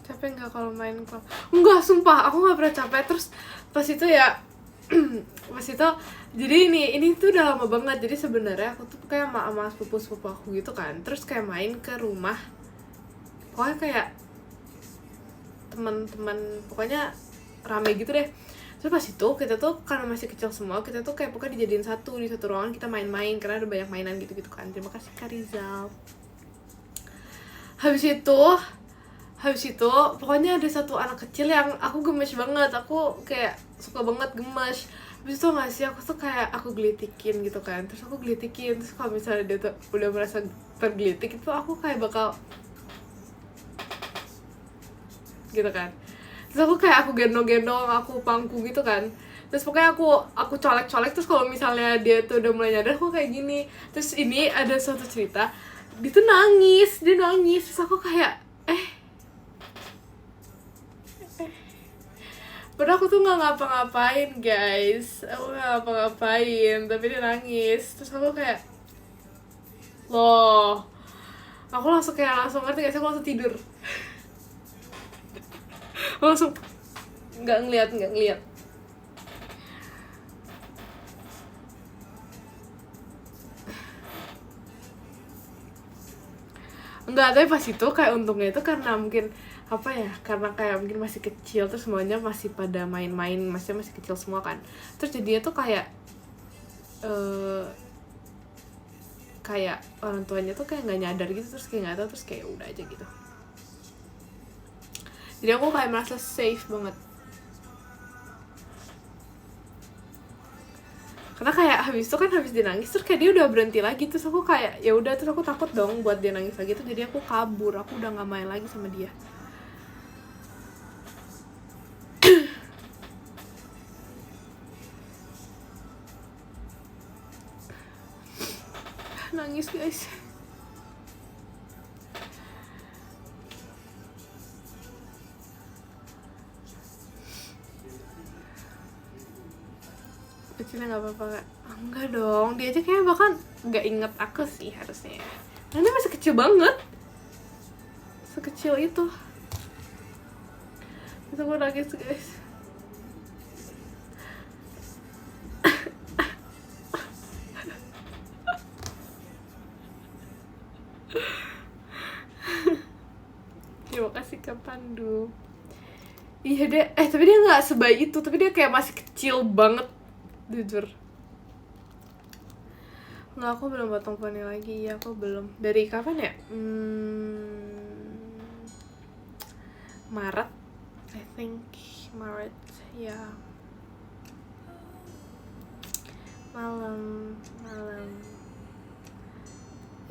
Capek nggak kalau main klub? Enggak, sumpah aku nggak pernah capek. Terus pas itu ya pas itu jadi ini tuh udah lama banget. Jadi sebenarnya aku tuh kayak sama sepupu aku gitu kan, terus kayak main ke rumah, pokoknya kayak teman-teman, pokoknya rame gitu deh. Terus pas itu kita tuh karena masih kecil semua, kita tuh kayak pokoknya dijadiin di satu ruangan, kita main-main karena ada banyak mainan gitu kan. Terima kasih Kak Rizal. Habis itu pokoknya ada satu anak kecil yang aku gemes banget, aku kayak suka banget gemes. Habis itu nggak sih, aku tuh kayak aku gelitikin gitu kan, terus kalau misalnya dia tuh udah merasa tergelitik itu aku kayak bakal gitu kan. Terus aku kayak aku gendong-gendong, aku pangku gitu kan. Terus pokoknya aku colek-colek, terus kalau misalnya dia tuh udah mulai nyadar aku kayak gini. Terus ini ada suatu cerita, dia tuh nangis, terus aku kayak padahal aku tuh nggak ngapa-ngapain guys, aku nggak ngapa-ngapain, tapi dia nangis. Terus aku kayak loh, aku langsung ngerti gak sih, aku langsung tidur. Langsung nggak ngeliat. Enggak, tapi pas itu kayak untungnya itu karena mungkin apa ya, karena kayak mungkin masih kecil, terus semuanya masih pada main-main, masih kecil semua kan. Terus jadinya tuh kayak orang tuanya tuh kayak nggak nyadar gitu, terus kayak nggak tahu, terus kayak udah aja gitu. Jadi aku kayak merasa safe banget, karena kayak habis dia nangis terus kayak dia udah berhenti lagi. Terus aku kayak ya udah, terus aku takut dong buat dia nangis lagi tuh, jadi aku kabur, aku udah nggak main lagi sama dia. Nangis guys. Bucinnya nggak apa-apa Kak? Enggak dong, dia aja kayaknya bahkan nggak inget aku sih harusnya. Karena dia masih kecil banget, sekecil itu gue nangis guys. Terima kasih Kak Pandu. Iya dia, tapi dia nggak sebaik itu, tapi dia kayak masih kecil banget, jujur. Nggak, aku belum potong poni lagi, ya aku belum. Dari kapan ya? Maret, I think Maret, ya. Malam,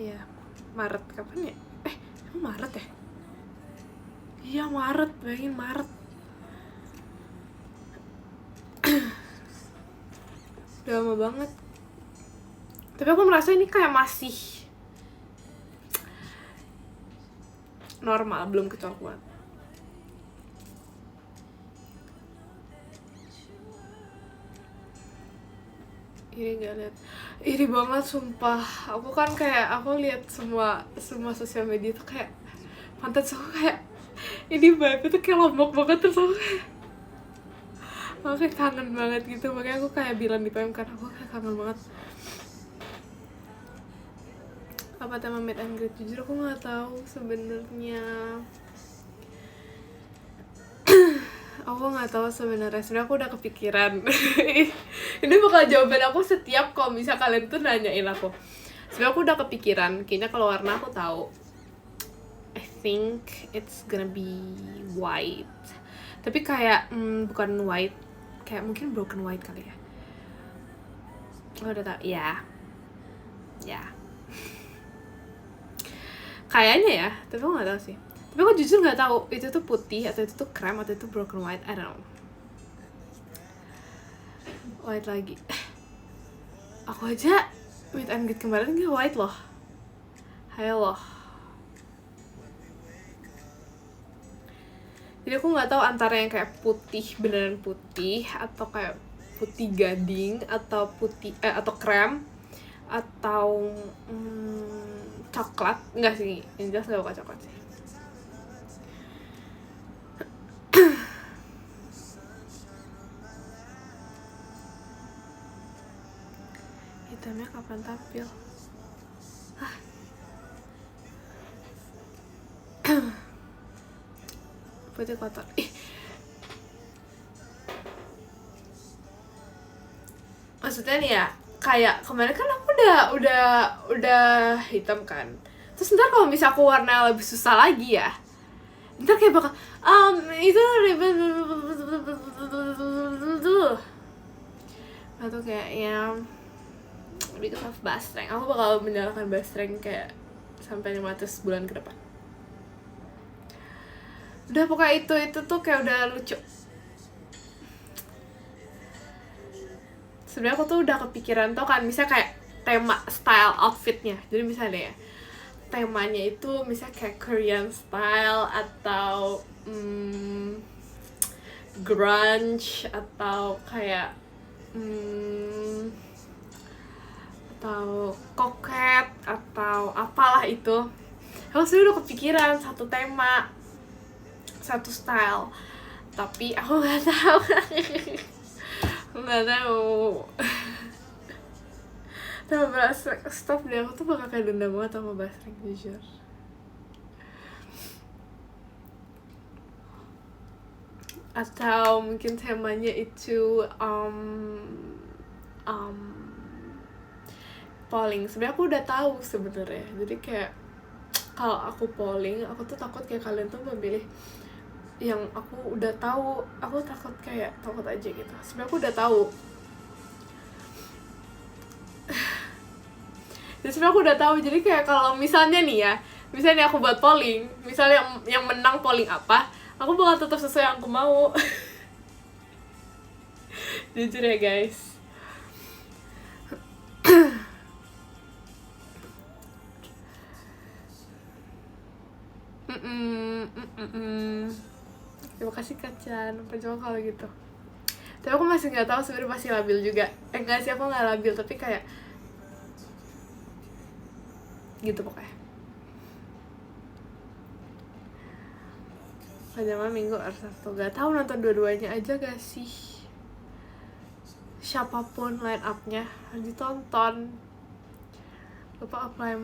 ya Maret kapan ya? Emang Maret ya? Iya Maret, bayangin Maret. Udah lama banget. Tapi aku merasa ini kayak masih normal, belum kecoklatan. Iri gak liat, iri banget sumpah. Aku kan kayak, aku lihat semua sosial media tuh kayak pantat aku kayak ini vibe itu kayak lombok banget, terus aku kayak kangen banget gitu. Makanya aku kayak bilang di PM kan, aku kayak kangen banget. Apa tema meet and greet? Jujur aku nggak tahu sebenarnya. Aku nggak tahu sebenarnya. Sebenarnya aku udah kepikiran. Ini bakal jawaban aku setiap kalau misal kalian tuh nanyain aku. Sebenarnya aku udah kepikiran. Kayaknya kalau warna aku tahu. I think it's gonna be white. Tapi kayak bukan white, kayak mungkin broken white kali ya. Oh udah tau, ya. Kayaknya ya, tapi aku nggak tahu sih. Tapi aku jujur nggak tahu itu tuh putih atau itu tuh krem atau itu broken white. I don't know. White lagi. Aku aja meet and greet kemarin nggak white loh. Hai loh. Jadi aku nggak tahu antara yang kayak putih beneran putih atau kayak putih gading atau putih atau krem atau coklat. Enggak sih, yang jelas nggak buka coklat sih. Hitamnya kapan tampil? Putih kotor. Maksudnya nih ya, kayak kemarin kan aku udah hitam kan. Terus ntar kalau misal aku warna lebih susah lagi ya, ntar kayak bakal itu atau kayaknya because of Bastreng. Aku bakal menyalakan Bastreng kayak sampai 500 bulan ke depan. Udah pokoknya itu tuh kayak udah lucu. Sebenarnya aku tuh udah kepikiran tuh kan, misalnya kayak tema style outfitnya. Jadi misalnya ya, temanya itu misalnya kayak Korean style atau grunge atau kayak atau koket atau apalah itu. Aku sudah udah kepikiran satu tema, satu style, tapi aku nggak tahu. Sama Bastreng, stop deh, aku tuh bakal kayak dendam banget sama Bastreng, jujur. Atau mungkin temanya itu polling. Sebenarnya aku udah tahu sebenarnya. Jadi kayak kalau aku polling, aku tuh takut kayak kalian tuh memilih yang aku udah tahu. Aku takut aja gitu. Sebenarnya aku udah tahu. Jadi sebenarnya aku udah tahu. Jadi kayak kalau misalnya nih ya, misalnya aku buat polling, misalnya yang menang polling apa, aku bakal tetap sesuai yang aku mau. Jujur ya guys. Terima kasih Kacan, percuma kalau gitu. Tapi aku masih nggak tahu sebenarnya, masih labil juga. Enggak sih, aku nggak labil, tapi kayak gitu pokoknya. Pajama Minggu atau Sabtu, gak tahu, nonton dua-duanya aja gak sih? Siapapun line up-nya harus ditonton. Lupa apply.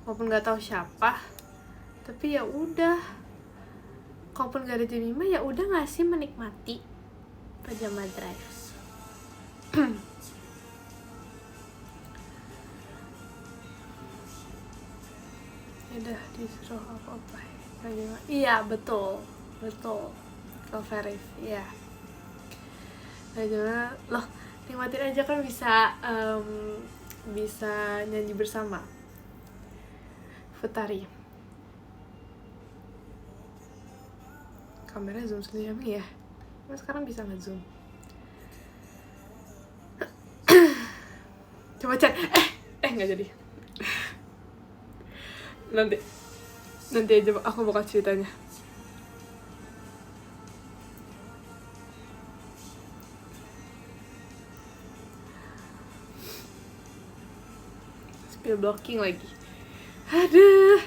Walaupun gak tahu siapa, tapi ya udah. Kalaupun gak ada Jemima, ya udah nggak sih, menikmati Pajama Drive. Udah disuruh apa Pajama. Iya betul Verif, iya. Pajama loh, nikmatin aja kan, bisa nyanyi bersama. Futari. Kamera zoom sendiri emang ya? Mas sekarang bisa nge-zoom. Coba chat. Nggak jadi. Nanti aja aku bakal ceritanya. Spill blocking lagi. Aduh.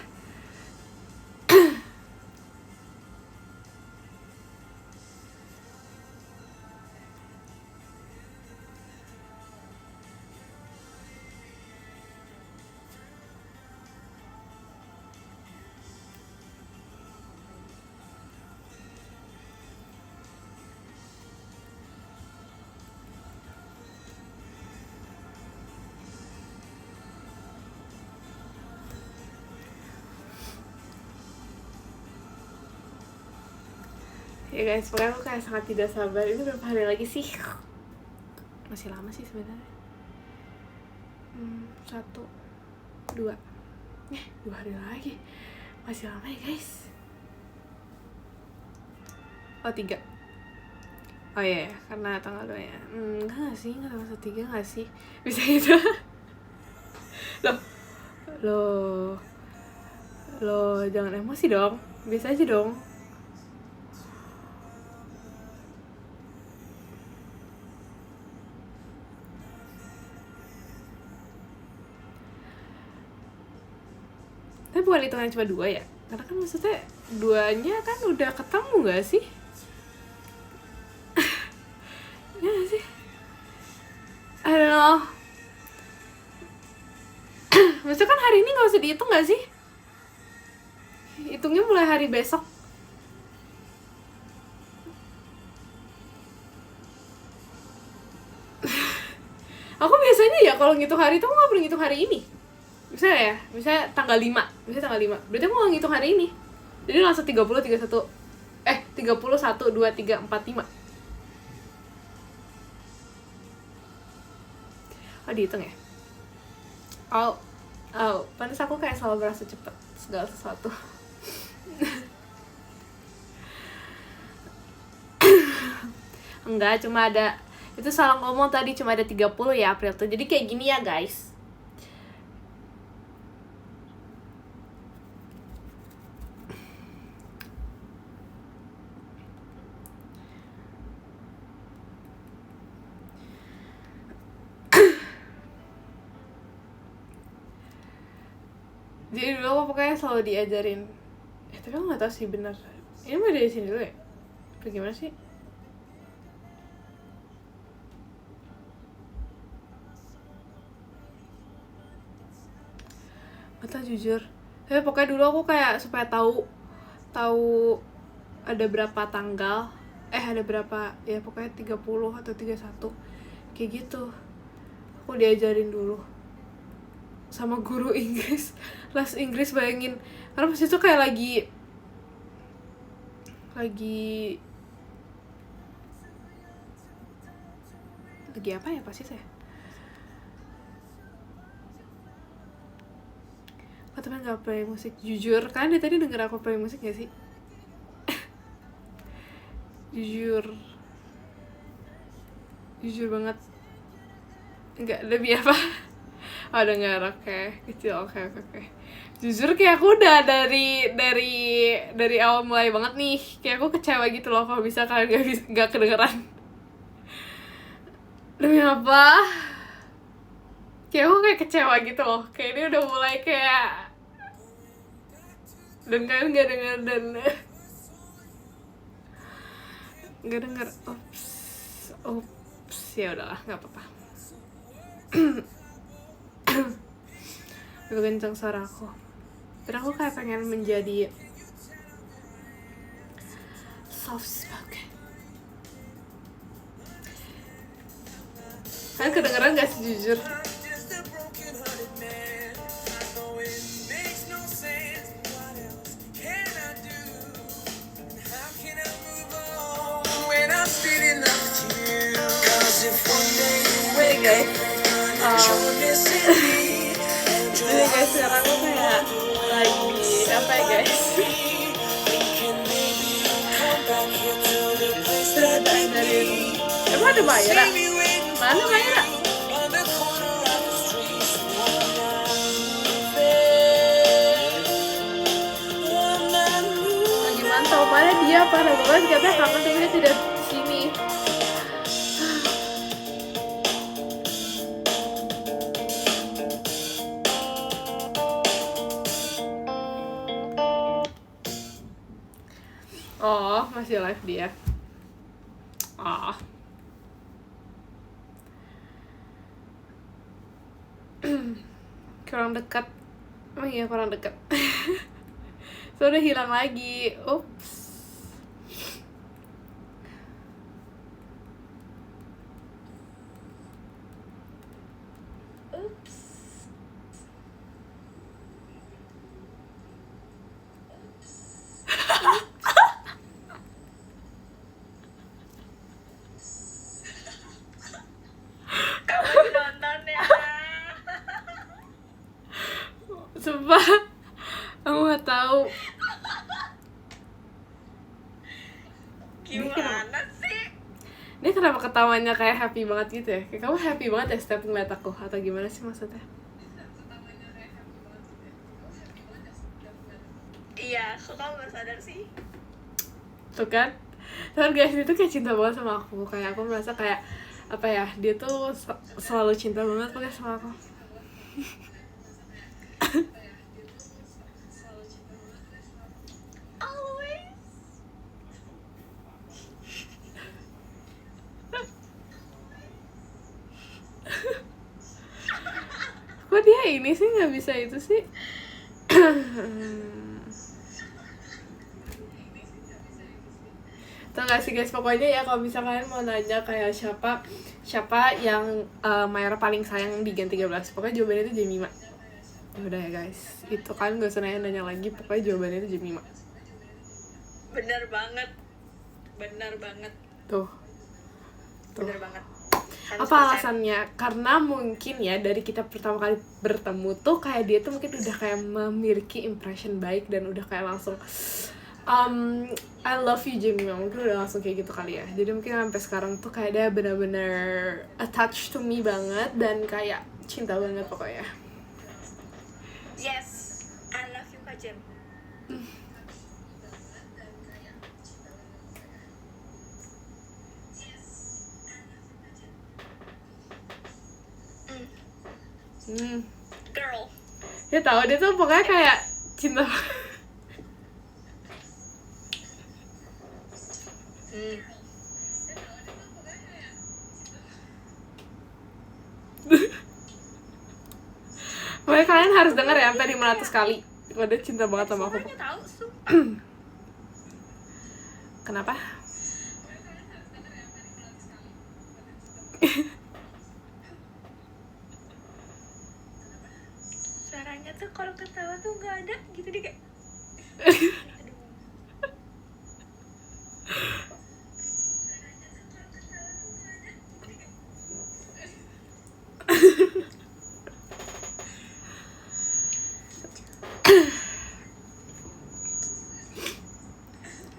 Ya guys, pokoknya aku kayak sangat tidak sabar. Ini berapa hari lagi sih? Masih lama sih sebenarnya. 1, 2 2 hari lagi. Masih lama ya guys. 3. Oh iya, karena tanggal 2 ya. Enggak sih, enggak tanggal 3 enggak sih? Bisa gitu. Loh, jangan emosi dong. Biasa aja dong. Tapi bukan hitungan cuma 2 ya? Karena kan maksudnya 2-nya kan udah ketemu gak sih? Ya gak sih? I don't know. Maksudnya kan hari ini gak usah dihitung gak sih? Hitungnya mulai hari besok. Aku biasanya ya kalau ngitung hari itu aku gak perlu ngitung hari ini. Misalnya tanggal 5. Berarti aku gak ngitung hari ini. Jadi langsung 30, 31, 1, 2, 3, 4, 5. Oh dihitung ya? Oh, pantas aku kayak selalu berasa cepet segala sesuatu. Enggak, cuma ada, itu salah ngomong tadi, cuma ada 30 ya April tuh. Jadi kayak gini ya guys. Jadi dulu aku pokoknya selalu diajarin. Tapi aku gak tahu sih benar. Ini mau dari sini dulu ya? Bagaimana sih? Gak tau jujur. Tapi pokoknya dulu aku kayak supaya tahu ada berapa tanggal. Ada berapa, ya pokoknya 30 atau 31. Kayak gitu. Aku diajarin dulu sama guru Inggris, les Inggris, bayangin. Karena pas itu kayak lagi apa ya pasti saya. Kok teman gak play musik? Jujur, kan dari tadi denger aku play musik gak sih? Jujur banget. Enggak, lebih apa? Oh denger, oke. Kecil, oke. Jujur kayak aku udah dari awal mulai banget nih, kayak aku kecewa gitu loh kalau bisa kalian gak kedengeran. Demi apa? Kayak aku kayak kecewa gitu loh, kayak ini udah mulai kayak dan kalian gak denger dan gak denger. Ups, ya udahlah, nggak apa-apa. Gue kenceng suara aku. Dan aku kayak pengen menjadi soft spoken. Kalian kedengeran gak sih jujur? Guys, jadi guys sekarang aku kayak lagi apa ya guys? Emang ada Mayra? Mana Mayra? Lagi mantau, mana dia? Parah banget, katanya kangen tapi dia tidak di sini. Oh, masih live dia. Kurang dekat. Oh iya, kurang dekat. So udah hilang lagi. Ups. Sumpah, aku gak tahu. Gimana sih? Dia kenapa ketawanya kayak happy banget gitu ya? Kayak kamu happy banget ya setiap ngeliat aku? Atau gimana sih maksudnya? Iya, kok kamu baru sadar sih? Tuh kan? Tuh guys, dia tuh kayak cinta banget sama aku. Kayak aku merasa kayak apa ya, dia tuh selalu cinta banget pokoknya sama aku. Kok dia ini sih nggak bisa itu sih? Tau gak sih guys, pokoknya ya kalau misalnya kalian mau nanya kayak siapa yang Mayra paling sayang di Gen 13, pokoknya jawabannya itu Jemima. Udah ya guys, itu kalian gak usah nanya lagi, pokoknya jawabannya itu Jemima. Bener banget. Tuh. Bener banget. 100%. Apa alasannya? Karena mungkin ya dari kita pertama kali bertemu tuh kayak dia tuh mungkin udah kayak memiliki impression baik dan udah kayak langsung I love you Jemima, mungkin udah langsung kayak gitu kali ya. Jadi mungkin sampai sekarang tuh kayak dia benar-benar attached to me banget dan kayak cinta banget pokoknya. Yes, I love you Kak Jem. Girl. Dia tahu dia tuh pokoknya kayak cinta. Pokoknya kalian harus denger ya sampai 500 kali kalau dia cinta banget sama aku. Tahu, Kenapa? suaranya tuh kalau ketawa tuh nggak ada gitu deh kayak.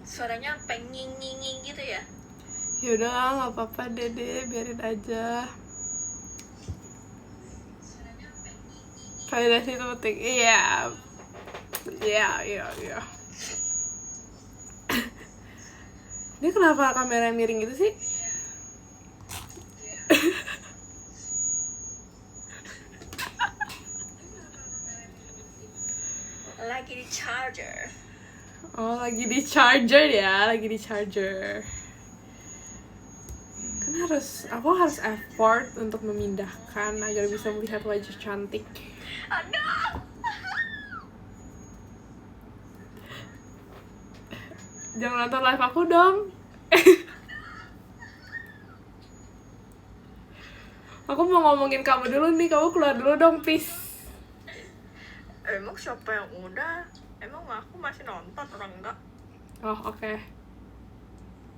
Suaranya penging-nging gitu ya. Yaudah nggak apa-apa dede, biarin aja. Validasi itu penting. Iya. Iya. Ini kenapa kamera miring gitu sih? Lagi di charger. Oh, lagi di charger ya, Kan aku harus effort untuk memindahkan agar bisa melihat wajah cantik. Aduh. Jangan nonton live aku dong. Aku mau ngomongin kamu dulu nih, kamu keluar dulu dong, please. Emang siapa yang udah? Emang aku masih nonton orang enggak? Oh, oke.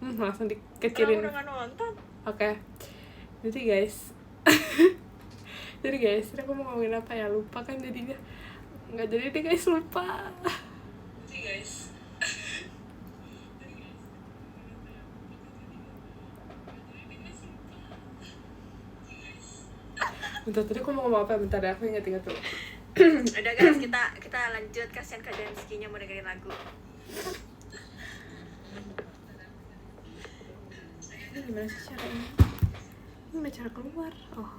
Langsung dikecilin. Orang udah nggak nonton. Oke. Jadi guys, ini aku mau ngomongin apa ya? Lupa kan jadinya. Nggak jadi deh guys, lupa. Jadi guys. Bentar, tadi aku mau ngomong apa? Bentar deh, aku ingat dulu. Udah guys, kita lanjut. Kasihan Kak Jamski-nya mau dengerin lagu. Ini gimana sih caranya? Gimana cara keluar? Oh.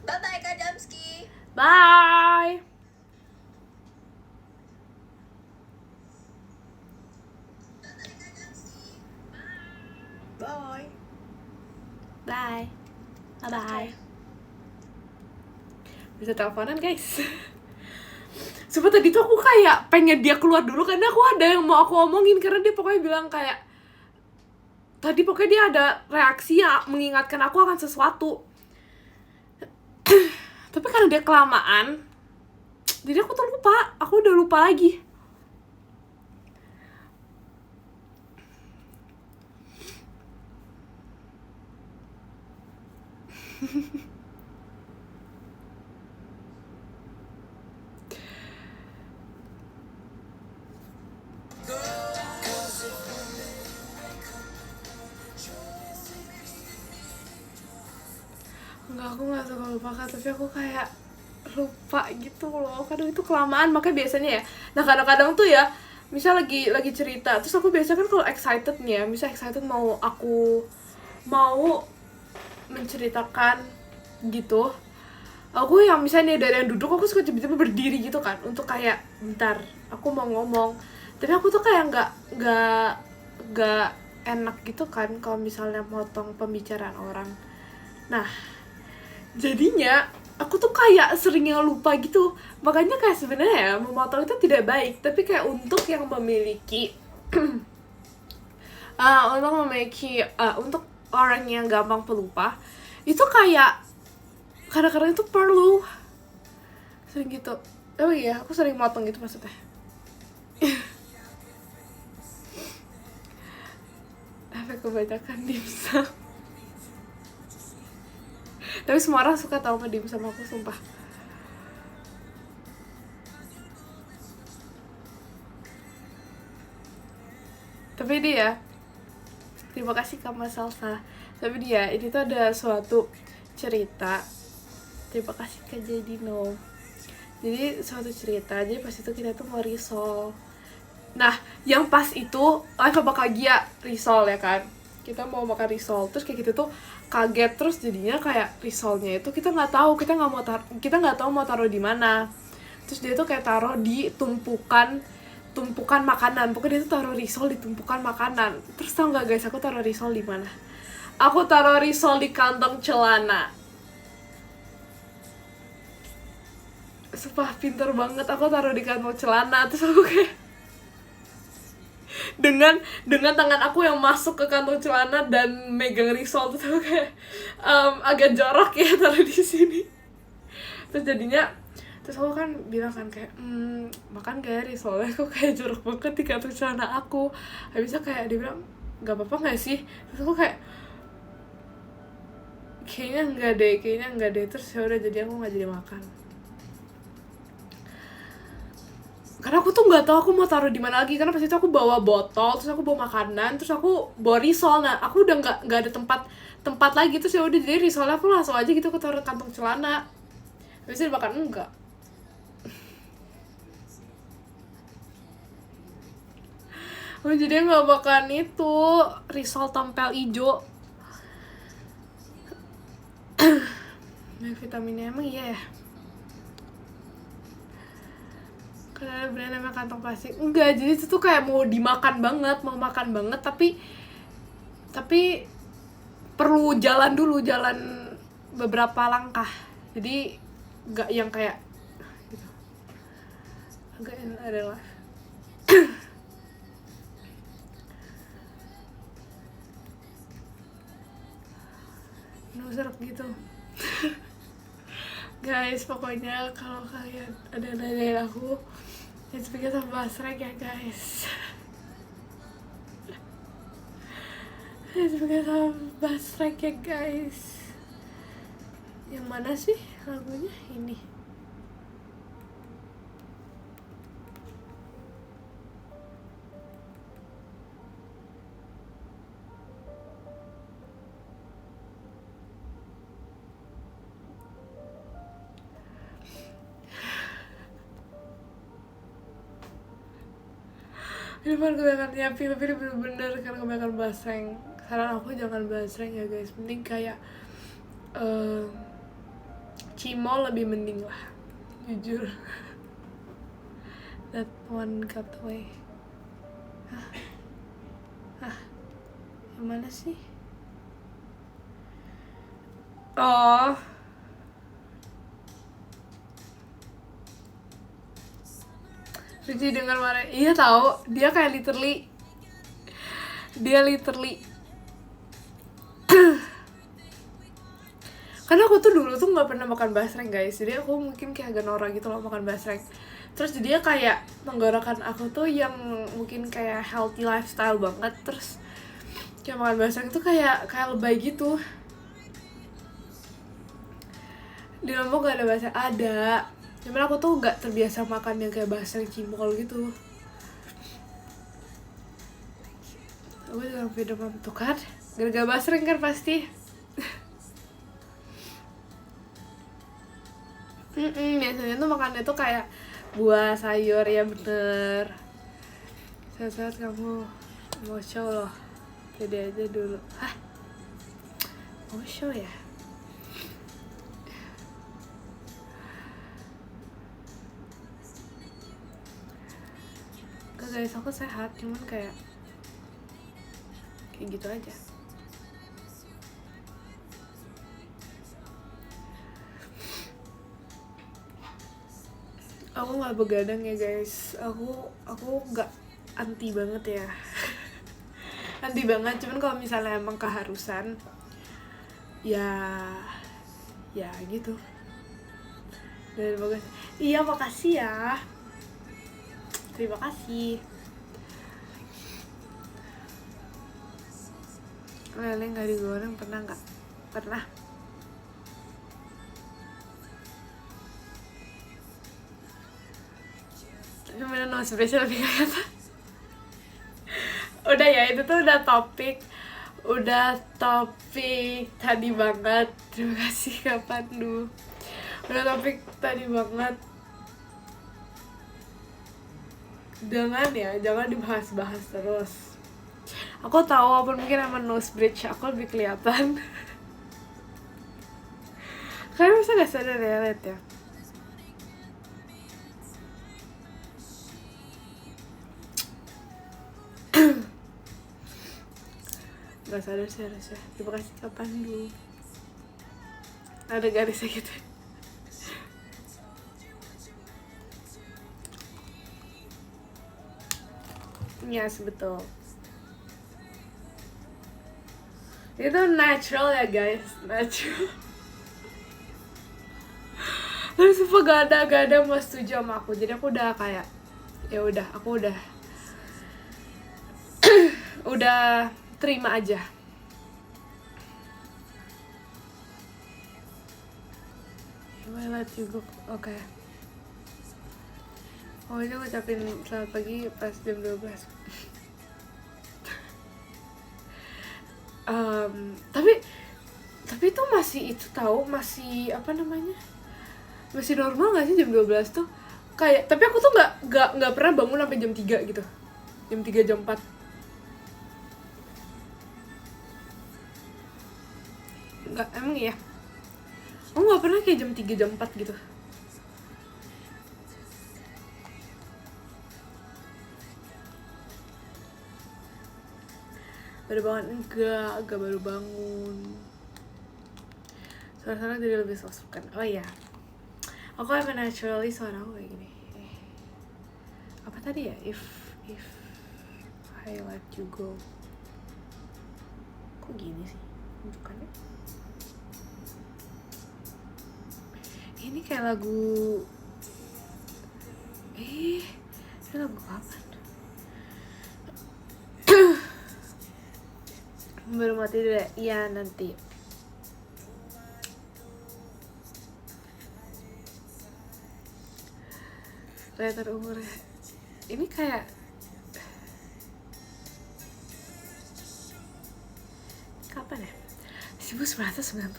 Bye-bye Kak Jamski. Bye! Bye. Bye. Bye-bye. Bisa teleponan guys. Sumpah tadi tuh aku kayak pengen dia keluar dulu karena aku ada yang mau aku omongin. Karena dia pokoknya bilang kayak tadi pokoknya dia ada reaksi yang mengingatkan aku akan sesuatu. Tapi karena dia kelamaan, jadi aku tuh lupa. Aku udah lupa lagi. Enggak, aku gak suka lupakan, tapi aku kayak lupa gitu loh. Kadang itu kelamaan, makanya biasanya ya. Nah kadang-kadang tuh ya, misal lagi cerita, terus aku biasanya kan kalau excited nih ya, misal excited mau menceritakan gitu, aku yang misalnya dari yang duduk, aku suka tiba-tiba berdiri gitu kan, untuk kayak bentar, aku mau ngomong. Tapi aku tuh kayak nggak enak gitu kan kalau misalnya motong pembicaraan orang. Nah jadinya aku tuh kayak seringnya lupa gitu. Makanya kayak sebenarnya ya, memotong itu tidak baik, tapi kayak untuk yang memiliki untuk orang yang gampang pelupa, itu kayak kadang-kadang itu perlu sering gitu. Oh iya, aku sering motong gitu maksudnya. Efek kebanyakan dimsum. Tapi semua orang suka tahu sama dimsum aku, sumpah. Tapi dia, terima kasih Kak Mas Salsa. Tapi dia, ini tuh ada suatu cerita. Terima kasih Kak Jadino. Jadi suatu cerita, jadi pas itu kita tuh mau risol. Nah, yang pas itu live bahagia risol ya kan. Kita mau makan risol, terus kayak gitu tuh kaget, terus jadinya kayak risolnya itu kita nggak tahu, kita nggak tahu mau taruh di mana. Terus dia tuh kayak taruh di tumpukan makanan. Pokoknya dia tuh taruh risol di tumpukan makanan. Terus tau nggak guys, aku taruh risol di mana? Aku taruh risol di kantong celana. Sumpah pinter banget, aku taruh di kantong celana. Terus aku kayak dengan tangan aku yang masuk ke kantong celana dan megang risol, terus aku kayak agak jorok ya taruh di sini. Terus jadinya, terus aku kan bilang kan kayak makan gak ya risolnya, aku kayak jorok banget di kantong celana aku. Habisnya kayak dia bilang nggak apa-apa nggak sih? Terus aku kayak kayaknya enggak deh. Terus ya udah, jadi aku nggak jadi makan. Karena aku tuh nggak tahu aku mau taruh di mana lagi, karena pas itu aku bawa botol, terus aku bawa makanan, terus aku bawa risol. Nah aku udah nggak ada tempat lagi. Terus ya udah, jadi risolnya aku langsung aja gitu aku taruh kantong celana. Habis itu dimakan enggak. Oh, jadi nggak makan itu risol tempel ijo. Vitaminnya emang iya ya. Karena ada brand namanya kantong plastik. Enggak, jadi itu tuh kayak mau dimakan banget, mau makan banget, tapi perlu jalan dulu, jalan beberapa langkah. Jadi nggak yang kayak gitu. Agak adalah nusuk gitu. Guys, pokoknya kalau kalian ada nanyain aku, jangan speaker sama basrek ya guys. Jangan speaker sama basrek ya guys. Yang mana sih lagunya? Ini. Ini bukan kebanyakan nyapi, tapi ini bener-bener karena kebanyakan basreng. Saran aku jangan basreng ya guys, mending kayak cimol lebih mending lah, jujur. That one got away. Yang mana sih? Oh, Riji dengar marah. Iya tahu, dia kayak literally karena aku tuh dulu tuh nggak pernah makan basreng guys, jadi aku mungkin kayak agak norak gitu loh makan basreng. Terus dia kayak menggorengkan aku tuh yang mungkin kayak healthy lifestyle banget, terus kayak makan basreng tuh kayak lebay gitu. Di Lombok gak ada basreng, ada, cuman aku tuh gak terbiasa makan yang kayak basreng cimol gitu. Aku juga beda tuh kan, gara-gara basreng kan pasti. Biasanya tuh makannya tuh kayak buah, sayur, ya bener. Saat-saat kamu mau show loh, jadi aja dulu. Hah? Mau show ya? Gak guys, aku sehat, cuman kayak gitu aja. Aku nggak begadang ya guys, aku nggak anti banget ya. Anti banget, cuman kalau misalnya emang keharusan ya gitu. Dan bagus. Iya, makasih ya, terima kasih. Lele nggak digoreng pernah nggak? Pernah. Tapi mana no spesial lebih kayak apa? Udah ya, itu tuh udah topik tadi banget. Terima kasih kapan lu. Udah topik tadi banget. Jangan dibahas-bahas terus. Aku tahu walaupun mungkin sama nose bridge aku lebih kelihatan. Kalian bisa gak sadar ya, liat ya. Gak sadar sih harusnya. Terima kasih kapan dulu. Ada garisnya gitu. Yes, betul. Itu natural ya guys, natural. Tapi sumpah gak ada mau setuju sama aku. Jadi aku udah kayak ya udah, aku udah terima aja. I let you go. Oke. Oh, ini ngucapin selamat pagi pas jam 12. Tapi itu masih itu tahu, masih apa namanya? Masih normal gak sih jam 12 tuh? Kayak, tapi aku tuh nggak pernah bangun sampai jam 3 gitu. Jam 3, jam 4. Emang ya? Aku gak pernah kayak jam 3, jam 4 gitu. Baru bangun? Enggak baru bangun. Suara-suara jadi lebih soft kan. Oh iya, aku emang naturally suara aku kayak gini. Apa tadi ya? If I let you go. Kok gini sih bentukannya? Ini kayak lagu ini lagu kapan? Baru mati dulu ya? Iya nanti. Letter umur ini kayak kapan ya? 1998.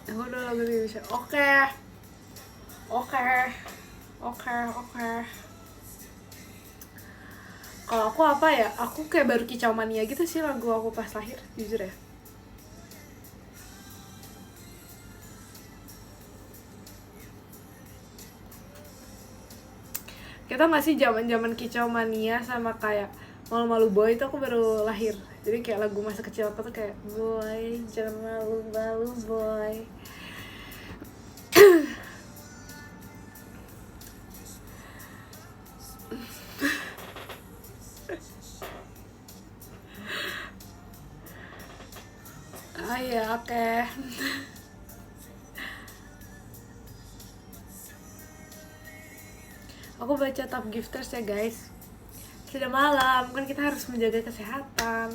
Aku udah lagu ini bisa. Oke. Kalau aku apa ya? Aku kayak baru Kicau Mania gitu sih lagu aku pas lahir, jujur ya. Kita nggak sih zaman Kicau Mania sama kayak Malu-Malu Boy itu aku baru lahir. Jadi kayak lagu masa kecil aku tuh kayak boy, jangan malu-malu boy. Oh iya, oke. Aku baca top gifters ya guys. Sudah malam, kan kita harus menjaga kesehatan.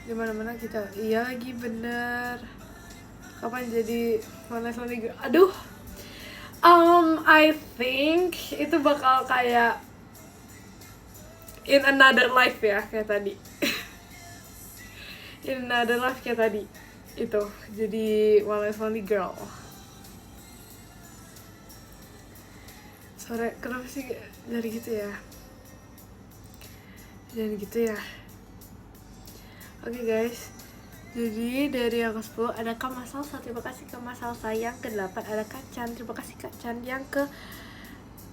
Dimana-mana kita, iya lagi bener. Kapan jadi Honestly Girl? Aduh, I think itu bakal kayak in another life ya, kayak tadi. In another life kayak tadi. Itu, jadi Honestly Girl. Sore, kenapa sih dari gitu ya? Jangan gitu ya. Oke guys, jadi dari yang ke-10 ada Kak Mas Salsa, terima kasih Kak Mas Salsa. Yang ke-8 ada Kak Chan, terima kasih Kak Chan. Yang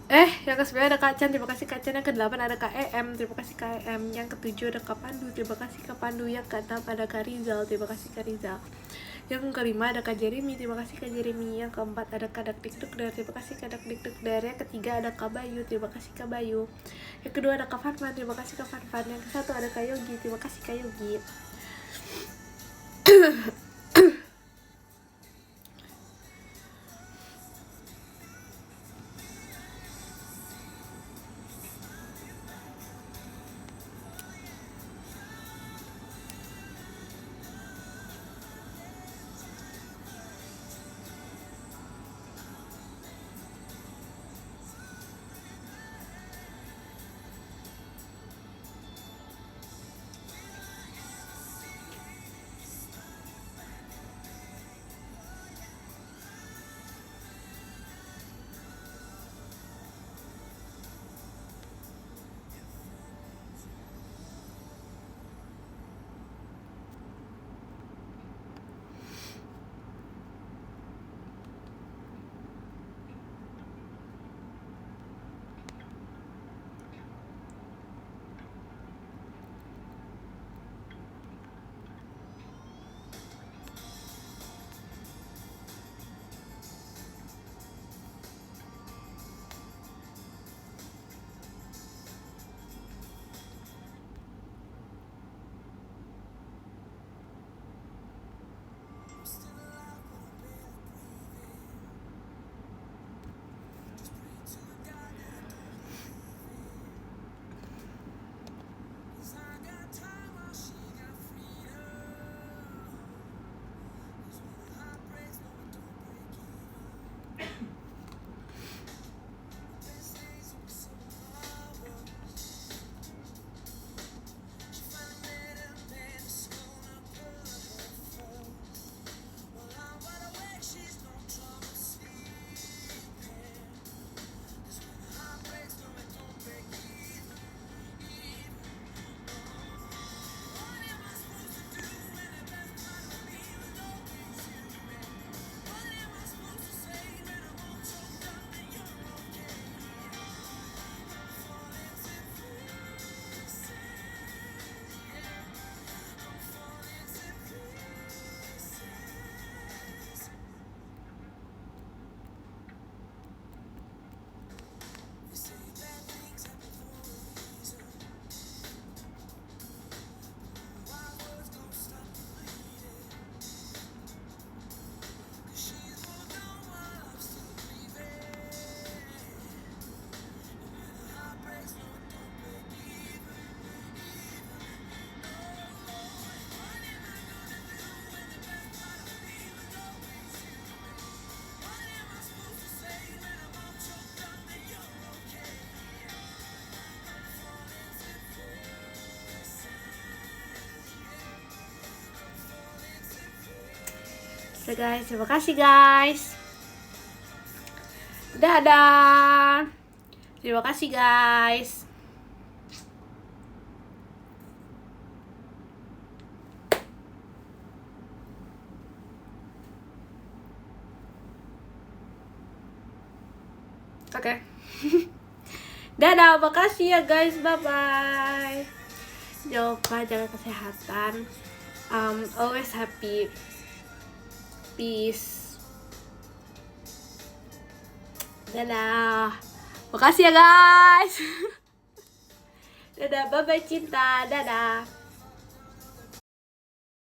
ke-9 ada Kak Chan, terima kasih Kak Chan. Yang ke-8 ada Kak EM, terima kasih Kak EM. Yang ke-7 ada Kak Pandu, terima kasih Kak Pandu. Yang ke-6 ada Kak Rizal, terima kasih Kak Rizal. Yang ke-5 ada Kak Jeremy, terima kasih Kak Jeremy. Yang ke-4 ada Kak Dakdikdukdar, terima kasih Kak Dakdikdukdar. Yang ke-3 ada Kak Bayu, terima kasih Kak Bayu. Yang ke-2 ada Kak Farman, terima kasih Kak Farman. Yang ke-1 ada Kak Yogi, terima kasih Kak Yogi. So guys, terima kasih guys. Dadah. Terima kasih guys. Oke. Dadah, makasih ya guys. Bye bye. Jangan lupa jaga kesehatan. Always happy. Peace. Dadah. Makasih ya guys. Dadah, bye bye cinta. Dadah.